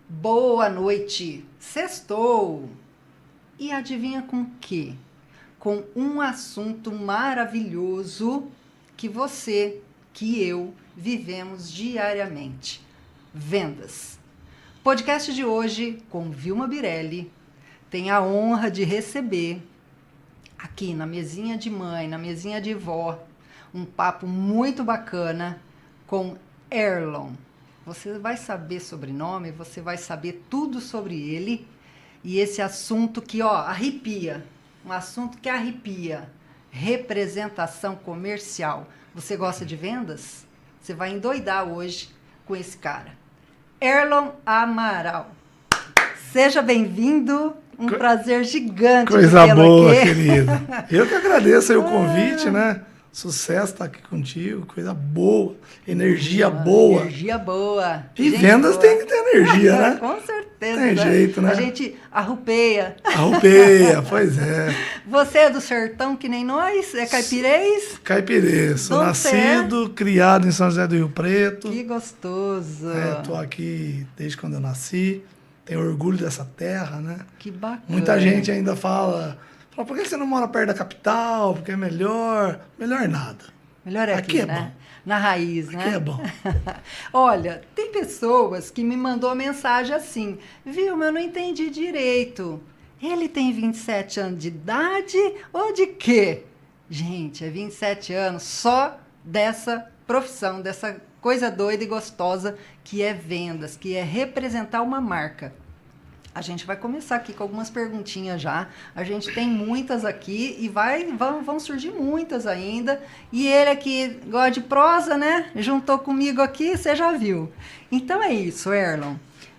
Boa noite, sextou! E adivinha com quê? Com um assunto maravilhoso que você, que eu, vivemos diariamente. Vendas. Podcast de hoje com Vilma Birelli tem a honra de receber aqui na mesinha de mãe, na mesinha de vó, um papo muito bacana com Erlon. Você vai saber sobrenome, você vai saber tudo sobre ele. E esse assunto que, arrepia. Um assunto que arrepia. Representação comercial. Você gosta de vendas? Você vai endoidar hoje com esse cara. Erlon Amaral. Seja bem-vindo. Um prazer gigante. Coisa boa, querida. Eu que agradeço aí o convite, né? Sucesso estar aqui contigo, coisa boa, energia boa. Energia boa. E vendas tem que ter energia, né? Com certeza. Tem jeito, né? A gente arrupeia. Arrupeia, pois é. Você é do sertão que nem nós? É caipirês? Caipirês. Sou nascido, criado em São José do Rio Preto. Que gostoso. Tô aqui desde quando eu nasci. Tenho orgulho dessa terra, né? Que bacana. Muita gente ainda fala, por que você não mora perto da capital? Porque é melhor. Melhor nada. Melhor é aqui, é né? bom. Na raiz, né? Aqui é bom. Olha, tem pessoas que me mandou mensagem assim, Vilma, eu não entendi direito. Ele tem 27 anos de idade ou de quê? Gente, é 27 anos só dessa profissão, dessa coisa doida e gostosa que é vendas, que é representar uma marca. A gente vai começar aqui com algumas perguntinhas já. A gente tem muitas aqui e vão surgir muitas ainda. E ele aqui gosta de prosa, né? Juntou comigo aqui, você já viu. Então é isso, Erlon.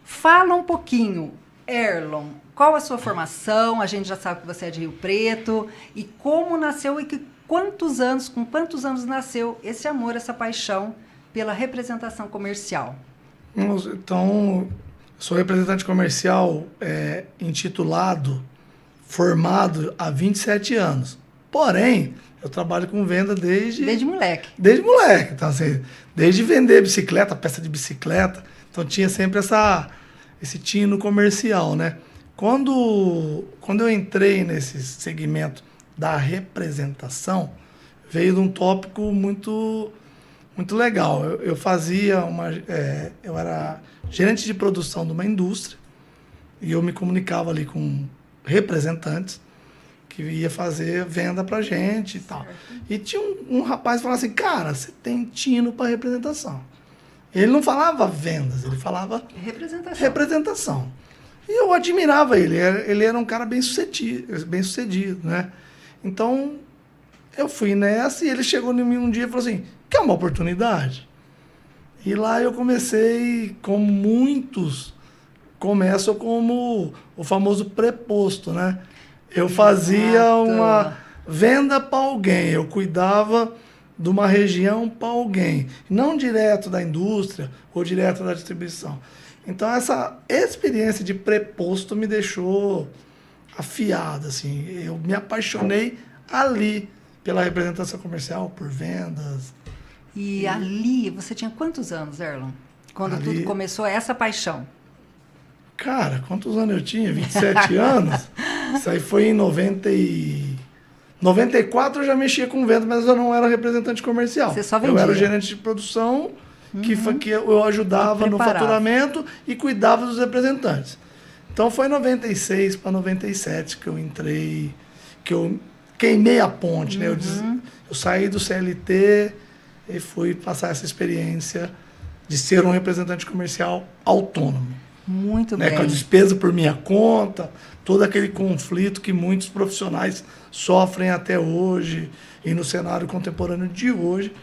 Fala um pouquinho, Erlon, qual a sua formação? A gente já sabe que você é de Rio Preto. E como nasceu e com quantos anos nasceu esse amor, essa paixão pela representação comercial? Então, sou representante comercial intitulado, formado há 27 anos. Porém, eu trabalho com venda desde moleque. Desde moleque. Então, assim, desde vender bicicleta, peça de bicicleta. Então, tinha sempre esse tino comercial, né? Quando eu entrei nesse segmento da representação, veio de um tópico muito legal. Eu era gerente de produção de uma indústria e eu me comunicava ali com representantes que ia fazer venda pra gente e tal. E tinha um rapaz que falava assim, cara, você tem tino para representação. Ele não falava vendas, ele falava representação. E eu admirava ele era um cara bem sucedido, né? Então, eu fui nessa e ele chegou em mim um dia e falou assim, quer uma oportunidade? E lá eu comecei, como muitos começam, como o famoso preposto, né? Eu fazia uma venda para alguém, eu cuidava de uma região para alguém, não direto da indústria ou direto da distribuição. Então essa experiência de preposto me deixou afiado, assim. Eu me apaixonei ali pela representação comercial, por vendas. E ali, você tinha quantos anos, Erlon? Quando tudo começou, essa paixão? Cara, quantos anos eu tinha? 27 anos? Isso aí foi em 94 eu já mexia com venda, mas eu não era representante comercial. Você só vendia? Eu era o gerente de produção, que eu ajudava no faturamento e cuidava dos representantes. Então foi em 96 para 97 que eu entrei, que eu queimei a ponte, né? Eu saí do CLT e fui passar essa experiência de ser um representante comercial autônomo. Muito né? bem. Com a despesa por minha conta, todo aquele conflito que muitos profissionais sofrem até hoje, e no cenário contemporâneo de hoje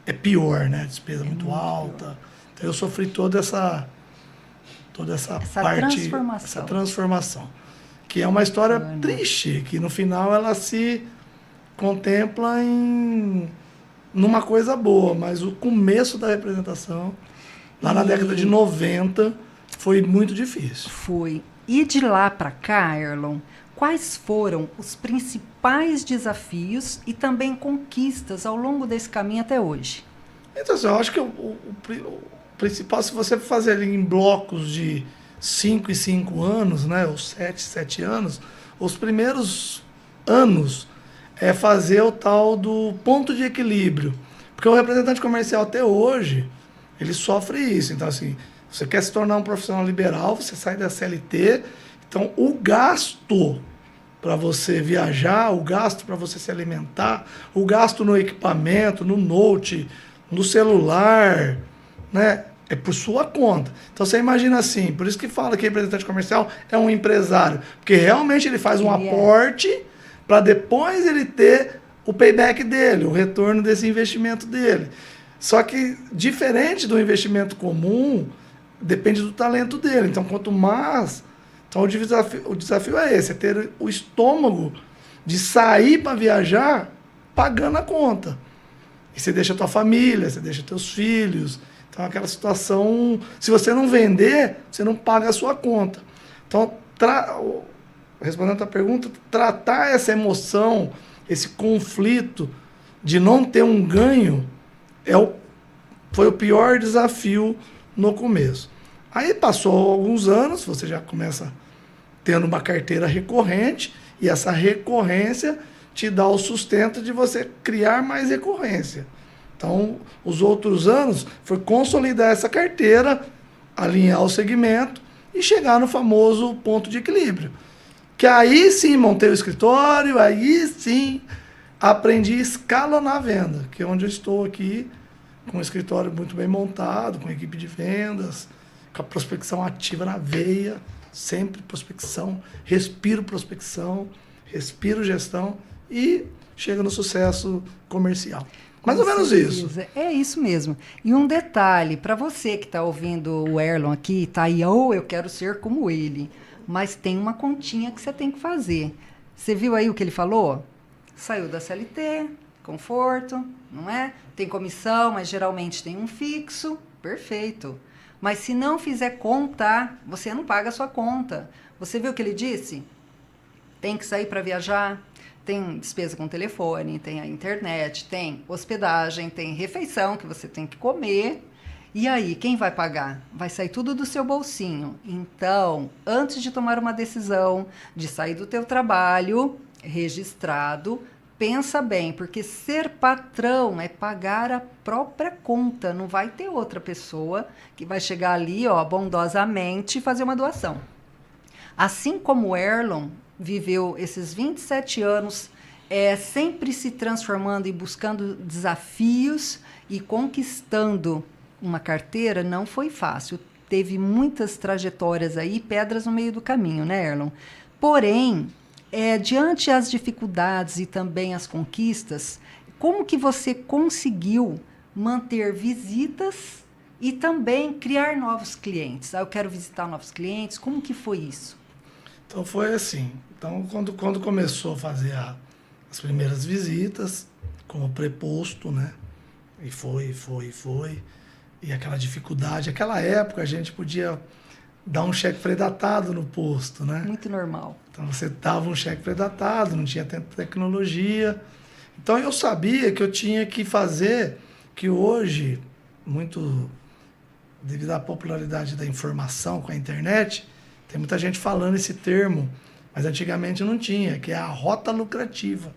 é pior, né? A despesa muito alta. Então eu sofri toda essa parte, essa transformação. Que é uma história triste, que no final ela se contempla numa coisa boa, mas o começo da representação, lá na década de 90, foi muito difícil. Foi. E de lá para cá, Erlon, quais foram os principais desafios e também conquistas ao longo desse caminho até hoje? Então, assim, eu acho que o principal, se você fazer ali em blocos de 5 e 5 anos, né, ou 7 anos, os primeiros anos é fazer o tal do ponto de equilíbrio. Porque o representante comercial até hoje, ele sofre isso. Então, assim, você quer se tornar um profissional liberal, você sai da CLT, então o gasto para você viajar, o gasto para você se alimentar, o gasto no equipamento, no note, no celular, né? É por sua conta. Então você imagina assim, por isso que fala que representante comercial é um empresário, porque realmente ele faz um aporte para depois ele ter o payback dele, o retorno desse investimento dele. Só que diferente do investimento comum, depende do talento dele. Então quanto mais... Então o desafio é esse, é ter o estômago de sair para viajar pagando a conta. E você deixa a tua família, você deixa teus filhos. Então, aquela situação, se você não vender, você não paga a sua conta. Então, respondendo a tua pergunta, tratar essa emoção, esse conflito de não ter um ganho, foi o pior desafio no começo. Aí passou alguns anos, você já começa tendo uma carteira recorrente, e essa recorrência te dá o sustento de você criar mais recorrência. Então, os outros anos foi consolidar essa carteira, alinhar o segmento e chegar no famoso ponto de equilíbrio. Que aí sim montei o escritório, aí sim aprendi a escalonar a venda, que é onde eu estou aqui, com um escritório muito bem montado, com equipe de vendas, com a prospecção ativa na veia, sempre prospecção, respiro gestão e chega no sucesso comercial. Mais ou menos isso. É isso mesmo. E um detalhe, para você que está ouvindo o Erlon aqui, tá aí, eu quero ser como ele. Mas tem uma continha que você tem que fazer. Você viu aí o que ele falou? Saiu da CLT, conforto, não é? Tem comissão, mas geralmente tem um fixo. Perfeito. Mas se não fizer conta, você não paga a sua conta. Você viu o que ele disse? Tem que sair para viajar. Tem despesa com telefone, tem a internet, tem hospedagem, tem refeição que você tem que comer. E aí, quem vai pagar? Vai sair tudo do seu bolsinho. Então, antes de tomar uma decisão de sair do teu trabalho registrado, pensa bem, porque ser patrão é pagar a própria conta. Não vai ter outra pessoa que vai chegar ali, bondosamente fazer uma doação. Assim como o Erlon viveu esses 27 anos sempre se transformando e buscando desafios e conquistando uma carteira, não foi fácil. Teve muitas trajetórias aí, pedras no meio do caminho, né, Erlon? Porém, diante as dificuldades e também as conquistas, como que você conseguiu manter visitas e também criar novos clientes? Eu quero visitar novos clientes. Como que foi isso? Então foi assim. Então quando começou a fazer as primeiras visitas, como preposto, né? E foi. E aquela dificuldade, aquela época a gente podia dar um cheque predatado no posto, né? Muito normal. Então você dava um cheque predatado, não tinha tanta tecnologia. Então eu sabia que eu tinha que fazer, que hoje, muito devido à popularidade da informação com a internet, tem muita gente falando esse termo, mas antigamente não tinha, que é a rota lucrativa.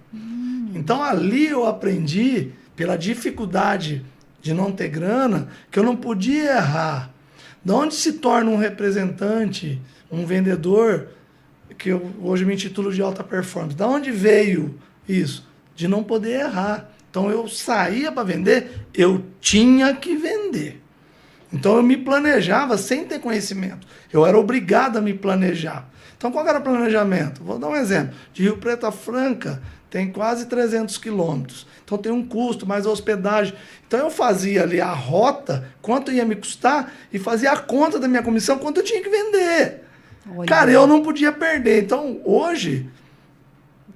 Então ali eu aprendi, pela dificuldade de não ter grana, que eu não podia errar. De onde se torna um representante, um vendedor, que eu hoje me intitulo de alta performance? Da onde veio isso? De não poder errar. Então eu saía para vender, eu tinha que vender. Então eu me planejava sem ter conhecimento. Eu era obrigado a me planejar. Então qual era o planejamento? Vou dar um exemplo. De Rio Preto a Franca tem quase 300 quilômetros. Então tem um custo, mais a hospedagem. Então eu fazia ali a rota, quanto ia me custar, e fazia a conta da minha comissão, quanto eu tinha que vender. Olha. Cara, eu não podia perder. Então hoje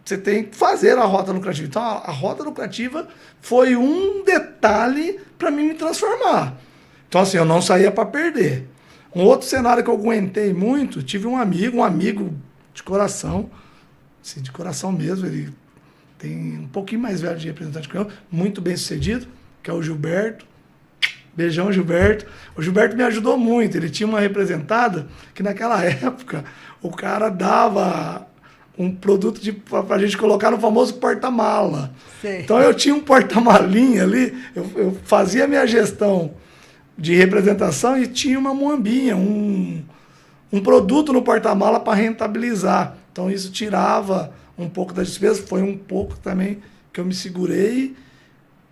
você tem que fazer a rota lucrativa. Então a rota lucrativa foi um detalhe para mim me transformar. Então assim, eu não saía para perder. Um outro cenário que eu aguentei muito, tive um amigo de coração, assim, de coração mesmo, ele tem um pouquinho mais velho de representante que eu, muito bem sucedido, que é o Gilberto, Beijão, Gilberto. O Gilberto me ajudou muito. Ele tinha uma representada que naquela época o cara dava um produto para a gente colocar no famoso porta-mala. Então eu tinha um porta-malinha ali, eu fazia a minha gestão de representação e tinha uma muambinha, um produto no porta-mala para rentabilizar. Então isso tirava um pouco da despesa, foi um pouco também que eu me segurei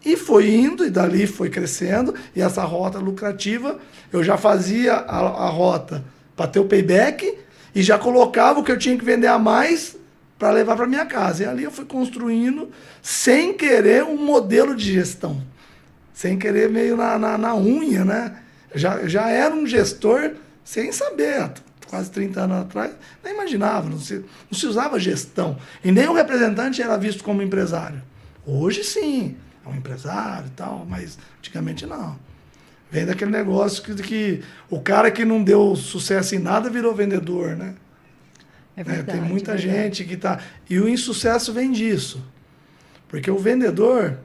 e foi indo, e dali foi crescendo, e essa rota lucrativa, eu já fazia a rota para ter o payback e já colocava o que eu tinha que vender a mais para levar para minha casa. E ali eu fui construindo, sem querer, um modelo de gestão. Sem querer, meio na unha, né? Já era um gestor sem saber. Quase 30 anos atrás, nem imaginava, não se usava gestão. E nem o representante era visto como empresário. Hoje sim, é um empresário e tal, mas antigamente não. Vem daquele negócio que o cara que não deu sucesso em nada virou vendedor, né? É verdade, tem muita gente que tá... E o insucesso vem disso. Porque o vendedor,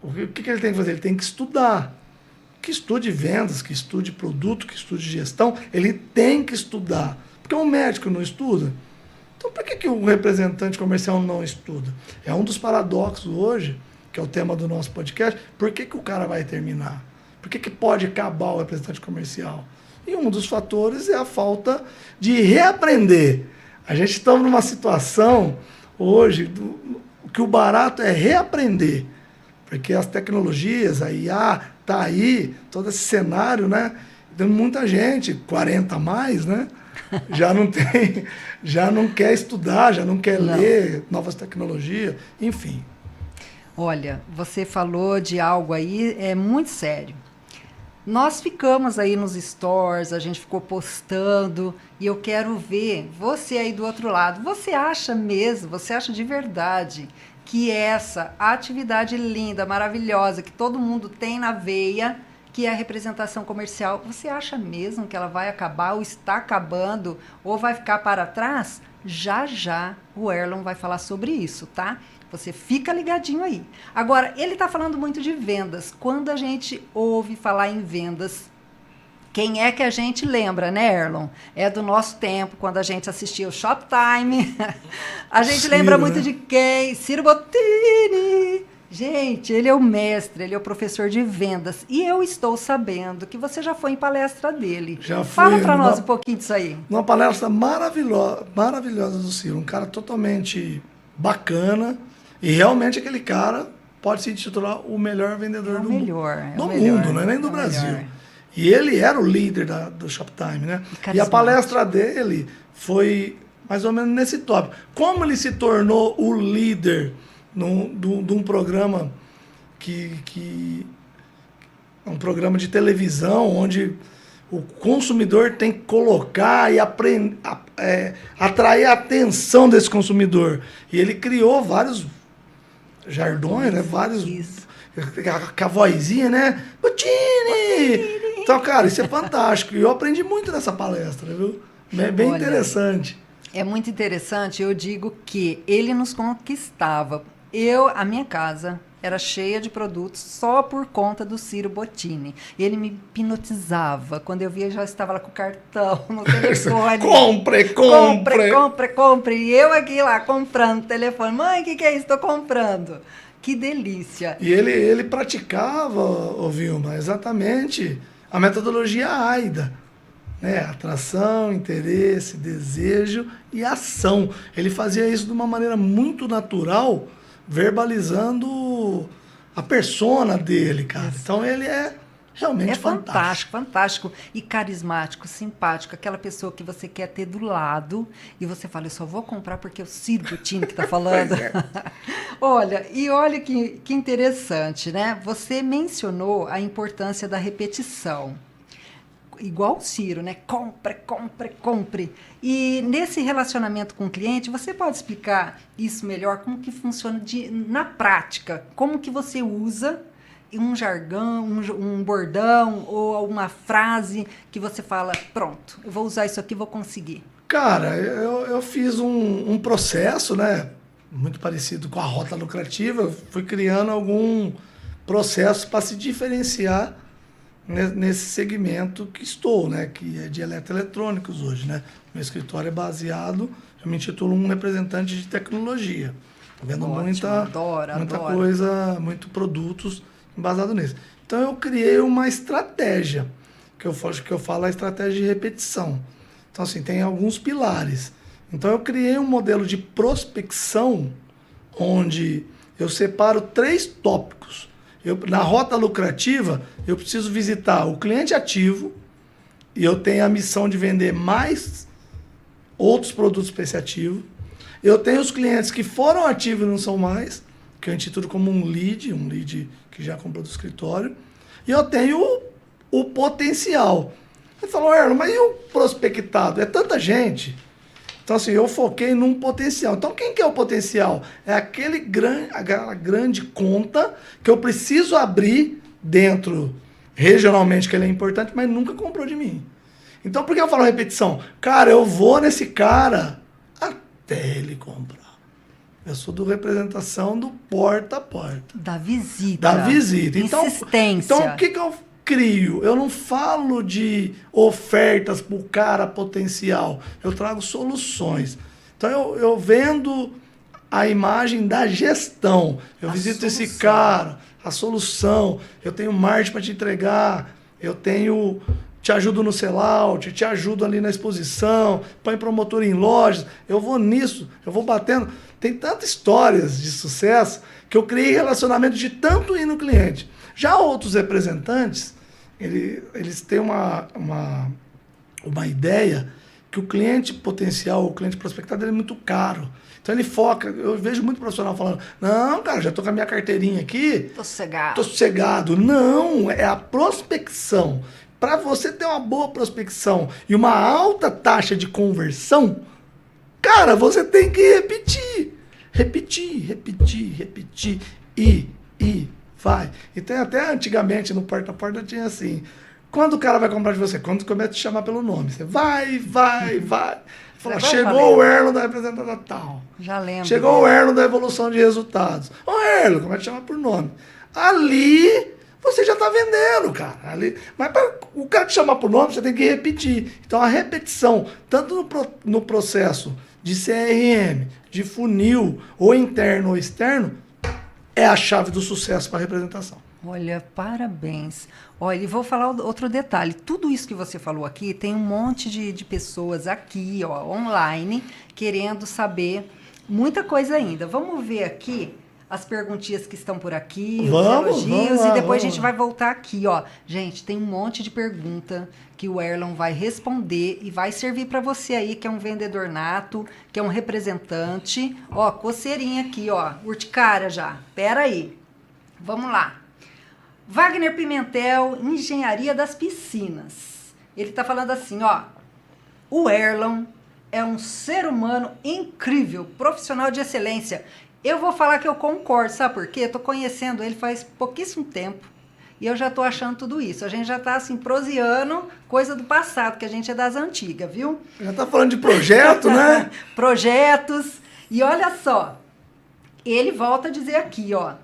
o que ele tem que fazer? Ele tem que estudar. Que estude vendas, que estude produto, que estude gestão. Ele tem que estudar. Porque um médico não estuda. Então, por que o representante comercial não estuda? É um dos paradoxos hoje, que é o tema do nosso podcast. Por que o cara vai terminar? Por que pode acabar o representante comercial? E um dos fatores é a falta de reaprender. A gente está numa situação hoje que o barato é reaprender. Porque as tecnologias, a IA, está aí, todo esse cenário, né? Tem muita gente, 40 a mais, né? Já não quer estudar, já não quer ler novas tecnologias, enfim. Olha, você falou de algo aí muito sério. Nós ficamos aí nos stores, a gente ficou postando, e eu quero ver você aí do outro lado. Você acha mesmo, você acha de verdade que essa atividade linda, maravilhosa, que todo mundo tem na veia, que é a representação comercial, você acha mesmo que ela vai acabar, ou está acabando, ou vai ficar para trás? Já já o Erlon vai falar sobre isso, tá? Você fica ligadinho aí. Agora, ele está falando muito de vendas. Quando a gente ouve falar em vendas, quem é que a gente lembra, né, Erlon? É do nosso tempo, quando a gente assistia o Shoptime. A gente Ciro, lembra muito de quem? Ciro Bottini. Gente, ele é o mestre, ele é o professor de vendas. E eu estou sabendo que você já foi em palestra dele. Já fui. Fala para nós um pouquinho disso aí. Uma palestra maravilhosa do Ciro. Um cara totalmente bacana. E realmente aquele cara pode se titular o melhor vendedor do mundo, não é nem do Brasil. Melhor. E ele era o líder do Shoptime, né? E a palestra dele foi mais ou menos nesse tópico. Como ele se tornou o líder de um programa um programa de televisão onde o consumidor tem que colocar e atrair a atenção desse consumidor. E ele criou vários jargões, né? Vários... Com a vozinha, né? Bottini! Então, cara, isso é fantástico. E eu aprendi muito nessa palestra, viu? É bem interessante. É muito interessante. Eu digo que ele nos conquistava. A minha casa era cheia de produtos só por conta do Ciro Bottini. Ele me hipnotizava. Quando eu via, já estava lá com o cartão no telefone. Compre. E eu aqui lá comprando telefone. Mãe, o que é isso? Estou comprando. Que delícia. E ele praticava, Vilma, exatamente a metodologia AIDA. Né? Atração, interesse, desejo e ação. Ele fazia isso de uma maneira muito natural, verbalizando a persona dele, cara. Isso. Então ele é realmente fantástico e carismático, simpático, aquela pessoa que você quer ter do lado e você fala, eu só vou comprar porque é o Ciro Bottini que está falando. Olha que interessante, né? Você mencionou a importância da repetição. Igual o Ciro, né? Compre. E nesse relacionamento com o cliente, você pode explicar isso melhor, como que funciona na prática? Como que você usa um jargão, um bordão ou uma frase que você fala, pronto, eu vou usar isso aqui, vou conseguir? Cara, eu fiz um processo, né? Muito parecido com a rota lucrativa. Eu fui criando processos para se diferenciar nesse segmento que estou, né? Que é de eletroeletrônicos hoje, né? Meu escritório é baseado, eu me intitulo um representante de tecnologia. Vendo muita coisa, muito produtos embasado nisso. Então eu criei uma estratégia, que eu falo a estratégia de repetição. Então assim, tem alguns pilares. Então eu criei um modelo de prospecção onde eu separo 3 tópicos. Na rota lucrativa, eu preciso visitar o cliente ativo e eu tenho a missão de vender mais outros produtos para esse ativo. Eu tenho os clientes que foram ativos e não são mais, que eu intitulo como um lead que já comprou do escritório. E eu tenho o potencial. Ele falou, Erlon, mas e o prospectado? É tanta gente. Então, assim, eu foquei num potencial. Então, quem que é o potencial? É aquela grande conta que eu preciso abrir dentro, regionalmente, que ele é importante, mas nunca comprou de mim. Então, por que eu falo repetição? Cara, eu vou nesse cara até ele comprar. Eu sou do representação do porta a porta. Da visita. Da visita. Insistência. Então, o que eu crio? Eu não falo de ofertas para o cara potencial. Eu trago soluções. Então, eu vendo a imagem da gestão. Eu visito esse cara, a solução. Eu tenho marketing para te entregar. Eu tenho... Te ajudo no sellout, te ajudo ali na exposição, põe promotor em lojas. Eu vou nisso, eu vou batendo. Tem tantas histórias de sucesso que eu criei relacionamento de tanto ir no cliente. Já outros representantes, eles têm uma ideia que o cliente potencial, o cliente prospectado, ele é muito caro. Então ele foca, eu vejo muito profissional falando, não, cara, já tô com a minha carteirinha aqui. Tô sossegado. Tô sossegado. Não, é a prospecção. Para você ter uma boa prospecção e uma alta taxa de conversão, cara, você tem que repetir. Repetir. E vai. E tem até antigamente no porta a porta tinha assim, quando o cara vai comprar de você? Quando começa a te chamar pelo nome. Você vai. Fala, chegou o Erlon da representante tal. Já lembro. Chegou o Erlon da evolução de resultados. Ô Erlon, começa a te chamar por nome. Ali... você já está vendendo, cara. Mas para o cara te chamar por nome, você tem que repetir. Então, a repetição, tanto no processo de CRM, de funil, ou interno ou externo, é a chave do sucesso para a representação. Olha, parabéns. Olha, e vou falar outro detalhe. Tudo isso que você falou aqui, tem um monte de pessoas aqui, ó, online, querendo saber muita coisa ainda. Vamos ver aqui as perguntinhas que estão por aqui, os elogios, e depois a gente vai voltar aqui, ó. Gente, tem um monte de pergunta que o Erlon vai responder e vai servir para você aí, que é um vendedor nato, que é um representante. Ó, coceirinha aqui, ó, urticária já. Pera aí. Vamos lá. Wagner Pimentel, Engenharia das Piscinas. Ele tá falando assim, ó. O Erlon é um ser humano incrível, profissional de excelência. Eu vou falar que eu concordo, sabe por quê? Eu tô conhecendo ele faz pouquíssimo tempo e eu já tô achando tudo isso. A gente já tá assim, proseando coisa do passado, que a gente é das antigas, viu? Já tá falando de projeto, né? Projetos. E olha só, ele volta a dizer aqui, ó,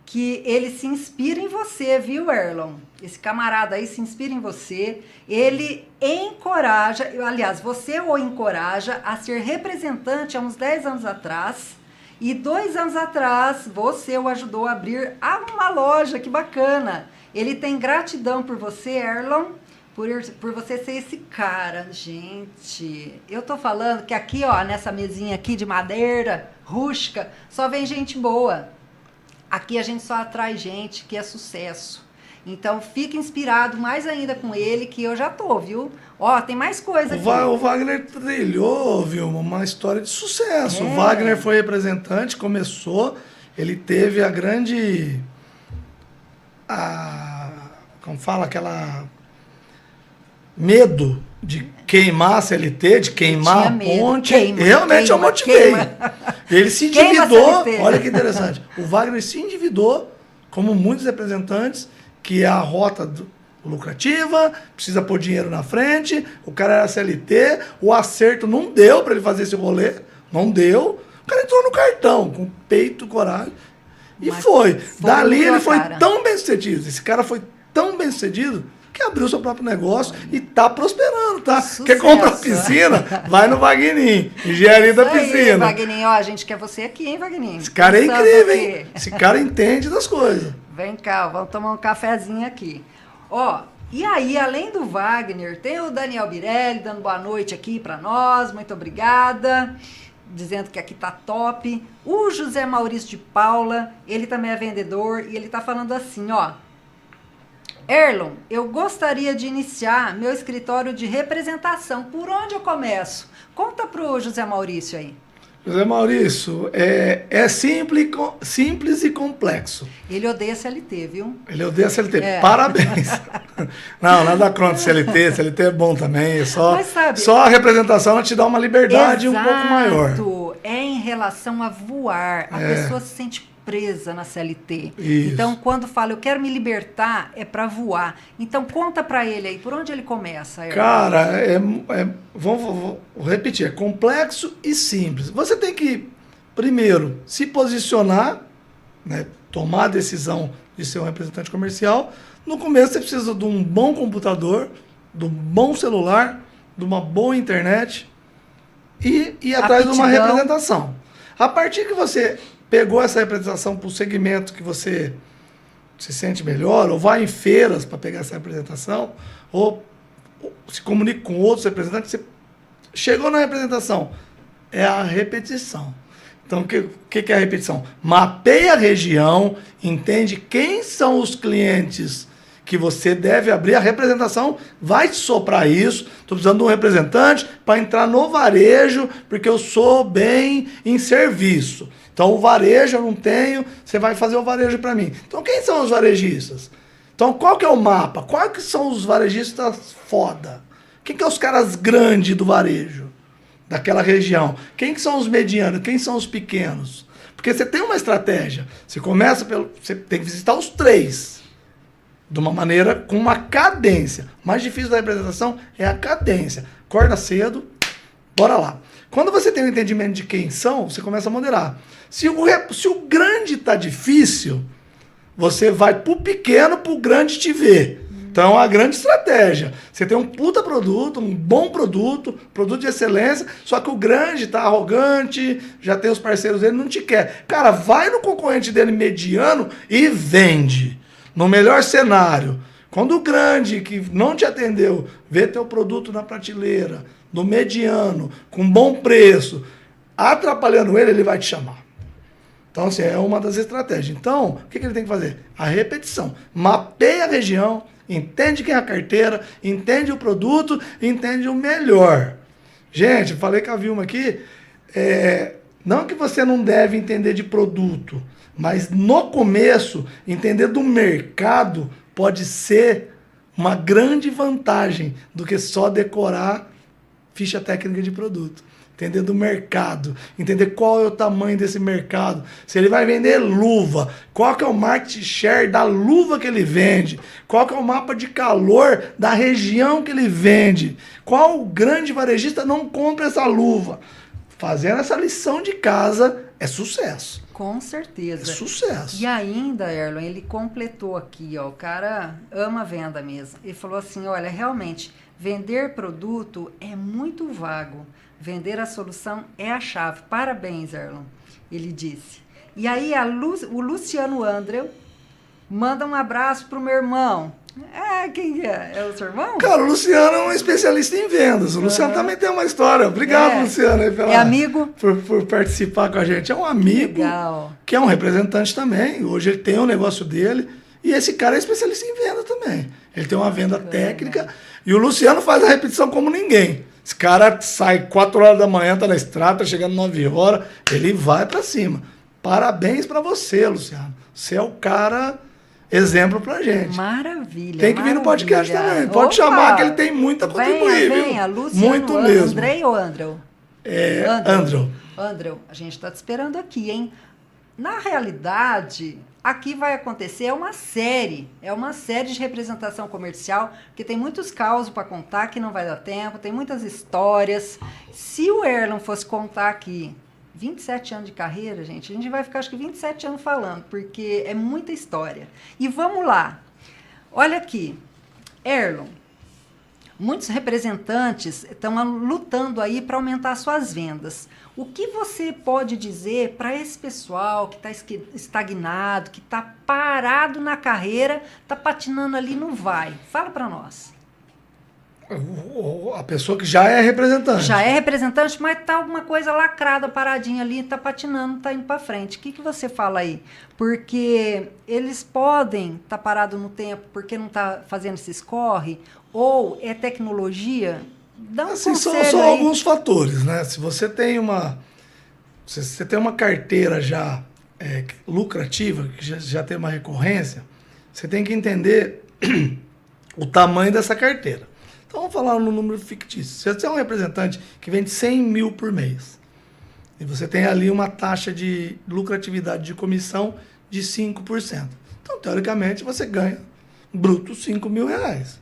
que ele se inspira em você, viu, Erlon? Esse camarada aí se inspira em você. Ele encoraja, aliás, você o encoraja a ser representante há uns 10 anos atrás. E 2 anos atrás, você o ajudou a abrir uma loja, que bacana. Ele tem gratidão por você, Erlon, por você ser esse cara. Gente, eu tô falando que aqui, ó, nessa mesinha aqui de madeira, rústica, só vem gente boa. Aqui a gente só atrai gente que é sucesso. Então, fica inspirado mais ainda com ele, que eu já tô, viu? Ó, tem mais coisa aqui. O Wagner trilhou, viu, uma história de sucesso. O Wagner foi representante, começou, ele teve a grande... como fala? Aquela... medo de queimar a CLT, de queimar a ponte. Realmente eu motivei. Ele se endividou. Olha que interessante. O Wagner se endividou, como muitos representantes, que é a rota lucrativa, precisa pôr dinheiro na frente, o cara era CLT, o acerto não deu para ele fazer esse rolê, não deu. O cara entrou no cartão, com peito, coragem. E foi. Dali ele foi cara. tão bem sucedido. Esse cara foi tão bem sucedido que abriu seu próprio negócio e tá prosperando, tá? Sucesso. Quer comprar piscina? Vai no Vagninho, engenharia da Isso aí, piscina. Vagninho, ó, a gente quer você aqui, hein, Vagninho? Esse cara é Pensando incrível, aqui. hein? Esse cara entende das coisas. Vem cá, vamos tomar um cafezinho aqui. Ó, e aí, além do Wagner, tem o Daniel Birelli dando boa noite aqui pra nós, muito obrigada, dizendo que aqui tá top. O José Maurício de Paula, ele também é vendedor e ele tá falando assim, ó. Erlon, eu gostaria de iniciar meu escritório de representação. Por onde eu começo? Conta pro José Maurício aí. José Maurício, é simples e complexo. Ele odeia CLT, viu? Ele odeia CLT. É. Parabéns. Não, nada contra CLT. CLT é bom também. Mas sabe, só a representação ela te dá uma liberdade um pouco maior. É em relação a voar. A pessoa se sente presa na CLT. Isso. Então, quando fala, eu quero me libertar, é para voar. Então, conta para ele aí, por onde ele começa? Erlon? Cara, vou repetir, é complexo e simples. Você tem que, primeiro, se posicionar, né, tomar a decisão de ser um representante comercial. No começo, você precisa de um bom computador, de um bom celular, de uma boa internet e ir atrás de uma representação. A partir que você pegou essa representação para o segmento que você se sente melhor, ou vai em feiras para pegar essa representação, ou se comunica com outros representantes, você chegou na representação. É a repetição. Então, o que é a repetição? Mapeia a região, entende quem são os clientes que você deve abrir. A representação vai te soprar isso. Estou precisando de um representante para entrar no varejo, porque eu sou bem em serviço. Então, o varejo eu não tenho, você vai fazer o varejo para mim. Então, quem são os varejistas? Então, qual que é o mapa? Quais que são os varejistas foda? Quem que é os caras grandes do varejo? Daquela região? Quem que são os medianos? Quem são os pequenos? Porque você tem uma estratégia. Você começa pelo... Você tem que visitar os 3. De uma maneira, com uma cadência. O mais difícil da representação é a cadência. Acorda cedo, bora lá. Quando você tem um entendimento de quem são, você começa a moderar. Se o grande tá difícil, você vai pro pequeno, pro grande te ver. Então, é uma grande estratégia. Você tem um puta produto, um bom produto, produto de excelência, só que o grande tá arrogante, já tem os parceiros dele, não te quer. Cara, vai no concorrente dele mediano e vende. No melhor cenário. Quando o grande, que não te atendeu, vê teu produto na prateleira, no mediano, com bom preço, atrapalhando ele, ele vai te chamar. Então, assim, é uma das estratégias. Então, o que ele tem que fazer? A repetição. Mapeia a região, entende quem é a carteira, entende o produto, entende o melhor. Gente, falei com a Vilma aqui, não que você não deve entender de produto, mas no começo, entender do mercado pode ser uma grande vantagem do que só decorar ficha técnica de produto. Entender do mercado, entender qual é o tamanho desse mercado, se ele vai vender luva, qual que é o market share da luva que ele vende, qual que é o mapa de calor da região que ele vende, qual grande varejista não compra essa luva. Fazendo essa lição de casa é sucesso. Com certeza. É sucesso. E ainda, Erlon, ele completou aqui, ó, o cara ama a venda mesmo. Ele falou assim, olha, realmente, vender produto é muito vago. Vender a solução é a chave. Parabéns, Erlon, ele disse. E aí o Luciano André manda um abraço pro meu irmão. Quem é? É o seu irmão? Cara, o Luciano é um especialista em vendas. O Luciano também tem uma história. Obrigado, Luciano, aí é amigo? Por participar com a gente. É um amigo. Legal. Que é um representante também. Hoje ele tem um negócio dele. E esse cara é especialista em venda também. Ele tem uma venda técnica. E o Luciano faz a repetição como ninguém. Esse cara sai 4 horas da manhã, tá na estrada, tá chegando 9 horas. Ele vai para cima. Parabéns para você, Luciano. Você é o cara... exemplo pra gente. Maravilha. Tem que vir no podcast também. Pode chamar que ele tem muito a contribuir. Venha, Luciano. Muito mesmo. Andrei ou Andrew? Andrew. Andrew, a gente está te esperando aqui, hein? Na realidade, aqui vai acontecer uma série de representação comercial, que tem muitos causos para contar que não vai dar tempo, tem muitas histórias. Se o Erlon fosse contar aqui 27 anos de carreira, gente, a gente vai ficar acho que 27 anos falando, porque é muita história. E vamos lá. Olha aqui, Erlon, muitos representantes estão lutando aí para aumentar suas vendas. O que você pode dizer para esse pessoal que está estagnado, que está parado na carreira, está patinando ali, não vai? Fala para nós. A pessoa que já é representante. Já é representante, mas está alguma coisa lacrada, paradinha ali, está patinando, está indo para frente. O que você fala aí? Porque eles podem estar parados no tempo porque não está fazendo esses corre, ou é tecnologia? Dá um assim, conselho são aí. alguns fatores, né? Se você tem uma carteira já lucrativa, que já tem uma recorrência, você tem que entender o tamanho dessa carteira. Então, vamos falar no número fictício. Se você é um representante que vende 100 mil por mês, e você tem ali uma taxa de lucratividade de comissão de 5%. Então, teoricamente, você ganha bruto 5 mil reais.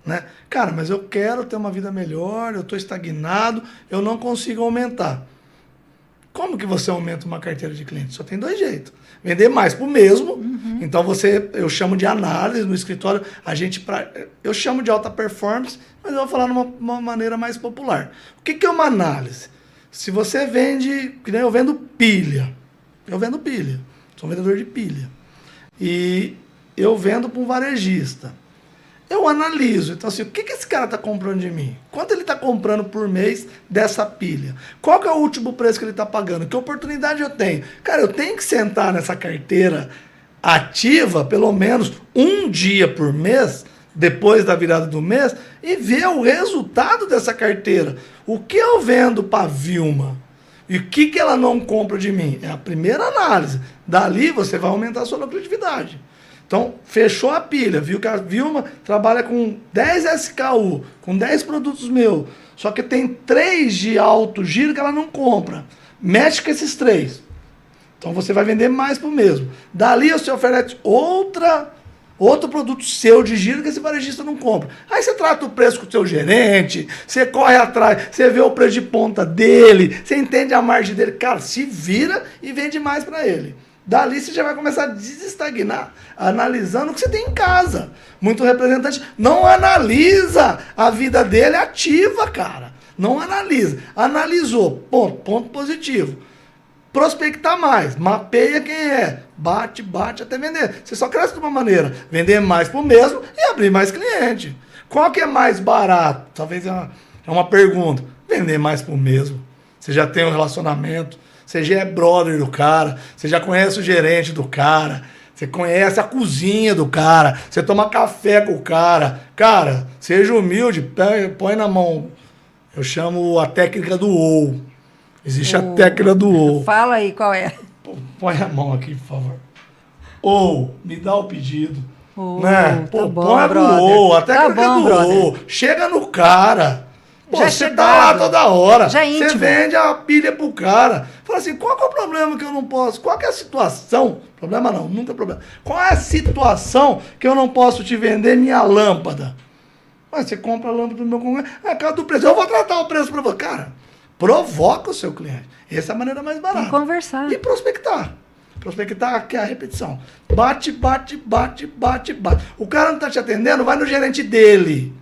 Né? Cara, mas eu quero ter uma vida melhor, eu estou estagnado, eu não consigo aumentar. Como que você aumenta uma carteira de clientes? Só tem 2 jeitos. Vender mais pro mesmo. Uhum. Então eu chamo de análise no escritório, eu chamo de alta performance, mas eu vou falar numa maneira mais popular. O que é uma análise? Se você vende, que nem eu vendo pilha. Sou um vendedor de pilha. E eu vendo para um varejista. Eu analiso. Então, assim, o que esse cara está comprando de mim? Quanto ele está comprando por mês dessa pilha? Qual que é o último preço que ele está pagando? Que oportunidade eu tenho? Cara, eu tenho que sentar nessa carteira ativa, pelo menos um dia por mês, depois da virada do mês, e ver o resultado dessa carteira. O que eu vendo para a Vilma? E o que ela não compra de mim? É a primeira análise. Dali você vai aumentar a sua lucratividade. Então, fechou a pilha, viu que a Vilma trabalha com 10 SKU, com 10 produtos meus, só que tem 3 de alto giro que ela não compra. Mexe com esses 3. Então, você vai vender mais pro mesmo. Dali, você oferece outro produto seu de giro que esse varejista não compra. Aí você trata o preço com o seu gerente, você corre atrás, você vê o preço de ponta dele, você entende a margem dele. Cara, se vira e vende mais para ele. Dali você já vai começar a desestagnar, analisando o que você tem em casa. Muito representante não analisa a vida dele ativa, cara. Não analisa. Analisou, ponto positivo. Prospectar mais, mapeia quem é, bate até vender. Você só cresce de uma maneira, vender mais pro mesmo e abrir mais cliente. Qual que é mais barato? Talvez é uma pergunta. Vender mais pro mesmo. Você já tem um relacionamento, você já é brother do cara, você já conhece o gerente do cara, você conhece a cozinha do cara, você toma café com o cara. Cara, seja humilde, põe na mão. Eu chamo a técnica do ou. Existe a técnica do ou. Fala aí qual é. Põe a mão aqui, por favor. Ou, me dá o pedido. Né? Tá bom, põe brother. do ou, a técnica do ou. Chega no cara. Pô, já você tá lá toda hora. Já você vende a pilha pro cara. Fala assim, qual que é o problema que eu não posso? Qual que é a situação? Problema não, nunca é problema. Qual é a situação que eu não posso te vender minha lâmpada? Mas você compra a lâmpada do meu concorrente. É causa do preço. Eu vou tratar o preço pra você. Cara, provoca o seu cliente. Essa é a maneira mais barata. Tem que conversar. E prospectar. Prospectar, que é a repetição. Bate. O cara não tá te atendendo, vai no gerente dele.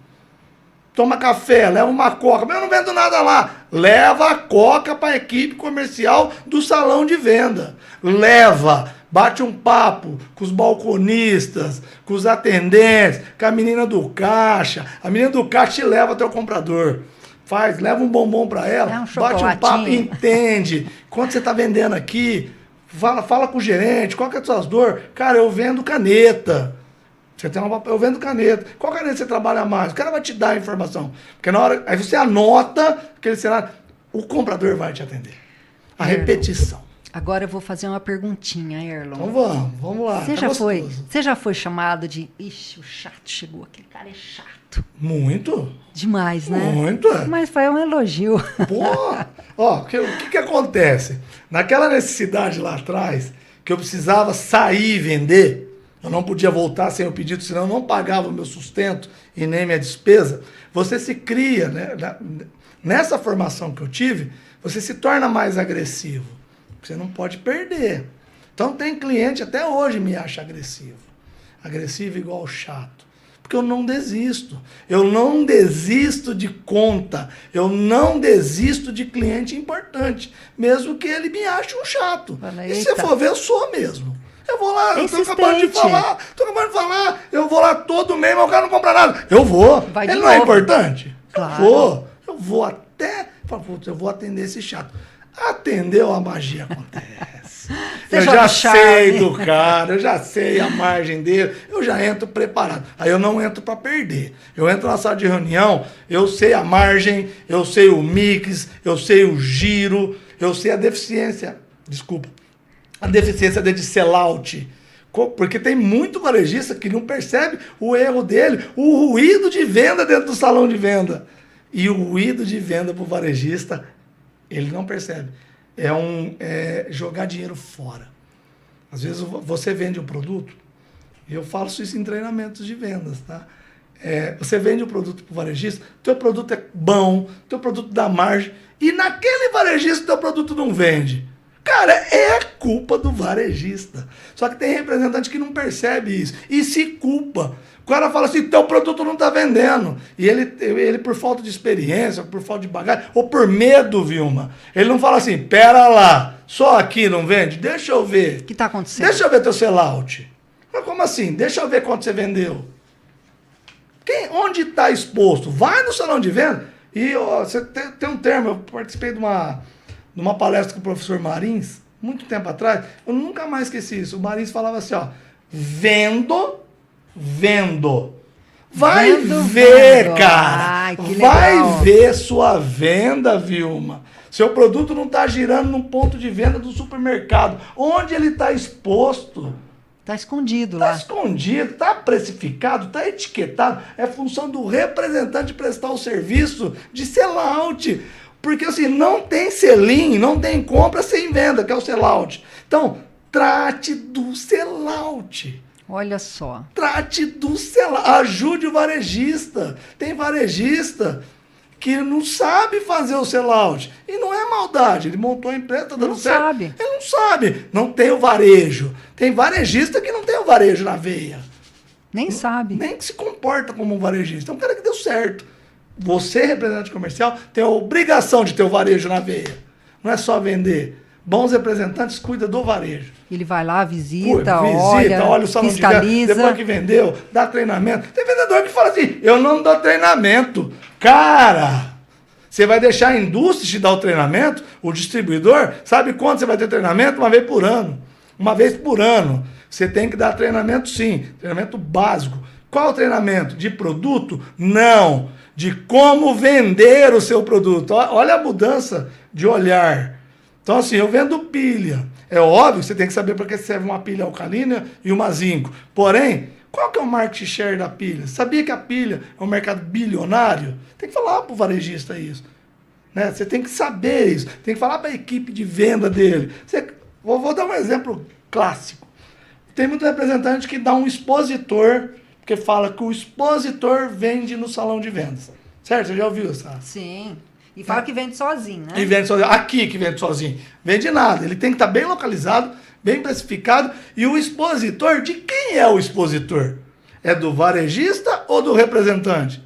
Toma café, leva uma coca. Mas eu não vendo nada lá. Leva a coca para a equipe comercial do salão de venda. Leva, bate um papo com os balconistas, com os atendentes, com a menina do caixa. A menina do caixa te leva até o comprador. Leva um bombom para ela, bate um papo e entende. Quanto você está vendendo aqui? Fala com o gerente, qual que é as suas dores? Cara, eu vendo caneta. Eu vendo caneta. Qual caneta você trabalha mais? O cara vai te dar a informação. Porque na hora. Aí você anota aquele cenário. O comprador vai te atender. A repetição. Agora eu vou fazer uma perguntinha, Erlon. Então vamos lá. Você já foi chamado de. Ixi, o chato chegou. Aquele cara é chato. Muito. Demais, né? Muito. Mas foi um elogio. Pô, ó, o que acontece? Naquela necessidade lá atrás, que eu precisava sair e vender. Eu não podia voltar sem o pedido, senão eu não pagava o meu sustento e nem minha despesa. Você se cria, né? Nessa formação que eu tive, você se torna mais agressivo. Você não pode perder. Então tem cliente até hoje me acha agressivo. Agressivo igual chato. Porque eu não desisto. Eu não desisto de conta. Eu não desisto de cliente importante. Mesmo que ele me ache um chato. Fala, e se eita. você for ver, eu sou mesmo. Eu vou lá, eu tô Insistente. acabando de falar, eu vou lá todo mês, mas o cara não compra nada. Eu vou. Vai de Ele não é novo. importante? Claro. Eu vou até, falo, putz, eu vou atender esse chato. Atendeu, a magia acontece. Eu joga já o charme. sei do cara, eu já sei a margem dele, eu já entro preparado. Aí eu não entro para perder. Eu entro na sala de reunião, eu sei a margem, eu sei o mix, eu sei o giro, eu sei a deficiência. Desculpa. A deficiência de sellout. Porque tem muito varejista que não percebe o erro dele, o ruído de venda dentro do salão de venda. E o ruído de venda para o varejista, ele não percebe. É jogar dinheiro fora. Às vezes você vende um produto, e eu falo isso em treinamentos de vendas, tá? Você vende um produto para o varejista, teu produto é bom, teu produto dá margem, e naquele varejista teu produto não vende. Cara, é culpa do varejista. Só que tem representante que não percebe isso. E se culpa. O cara fala assim, teu produto não está vendendo. E ele, por falta de experiência, por falta de bagagem, ou por medo, Vilma, ele não fala assim, pera lá, só aqui não vende? Deixa eu ver. O que está acontecendo? Deixa eu ver teu sellout. Mas como assim? Deixa eu ver quanto você vendeu. Onde está exposto? Vai no salão de venda. E ó, você tem um termo, eu participei de uma palestra com o professor Marins, muito tempo atrás, eu nunca mais esqueci isso. O Marins falava assim, ó, vendo. Vai ver, cara. Ai, que vai legal. ver sua venda, Vilma. Seu produto não está girando num ponto de venda do supermercado. Onde ele está exposto? Está escondido Está lá. escondido, está precificado, está etiquetado. É função do representante prestar o serviço de sellout. Porque assim, não tem selim, não tem compra sem venda, que é o sellout. Então, trate do sellout. Olha só. Trate do sellout. Ajude o varejista. Tem varejista que não sabe fazer o sellout. E não é maldade. Ele montou a empresa, tá dando Não certo. sabe. Ele não sabe. Não tem o varejo. Tem varejista que não tem o varejo na veia. Nem sabe. Nem que se comporta como um varejista. É um cara que deu certo. Você, representante comercial, tem a obrigação de ter o varejo na veia. Não é só vender. Bons representantes cuidam do varejo. Ele vai lá, visita, olha o salão de fiscaliza. venda, depois que vendeu, dá treinamento. Tem vendedor que fala assim, eu não dou treinamento. Cara, você vai deixar a indústria te dar o treinamento, o distribuidor, sabe quando você vai ter treinamento? Uma vez por ano. Uma vez por ano. Você tem que dar treinamento sim, treinamento básico. Qual o treinamento? De produto? Não. De como vender o seu produto. Olha a mudança de olhar. Então, assim, eu vendo pilha. É óbvio que você tem que saber para que serve uma pilha alcalina e uma zinco. Porém, qual que é o market share da pilha? Sabia que a pilha é um mercado bilionário? Tem que falar para o varejista isso. Né? Você tem que saber isso. Tem que falar para a equipe de venda dele. Vou dar um exemplo clássico. Tem muito representante que dá um expositor, porque fala que o expositor vende no salão de vendas. Certo? Você já ouviu isso? Sim. E fala que vende sozinho, né? E vende sozinho. Aqui que vende sozinho. Vende nada. Ele tem que estar bem localizado, bem precificado. E o expositor, de quem é o expositor? É do varejista ou do representante?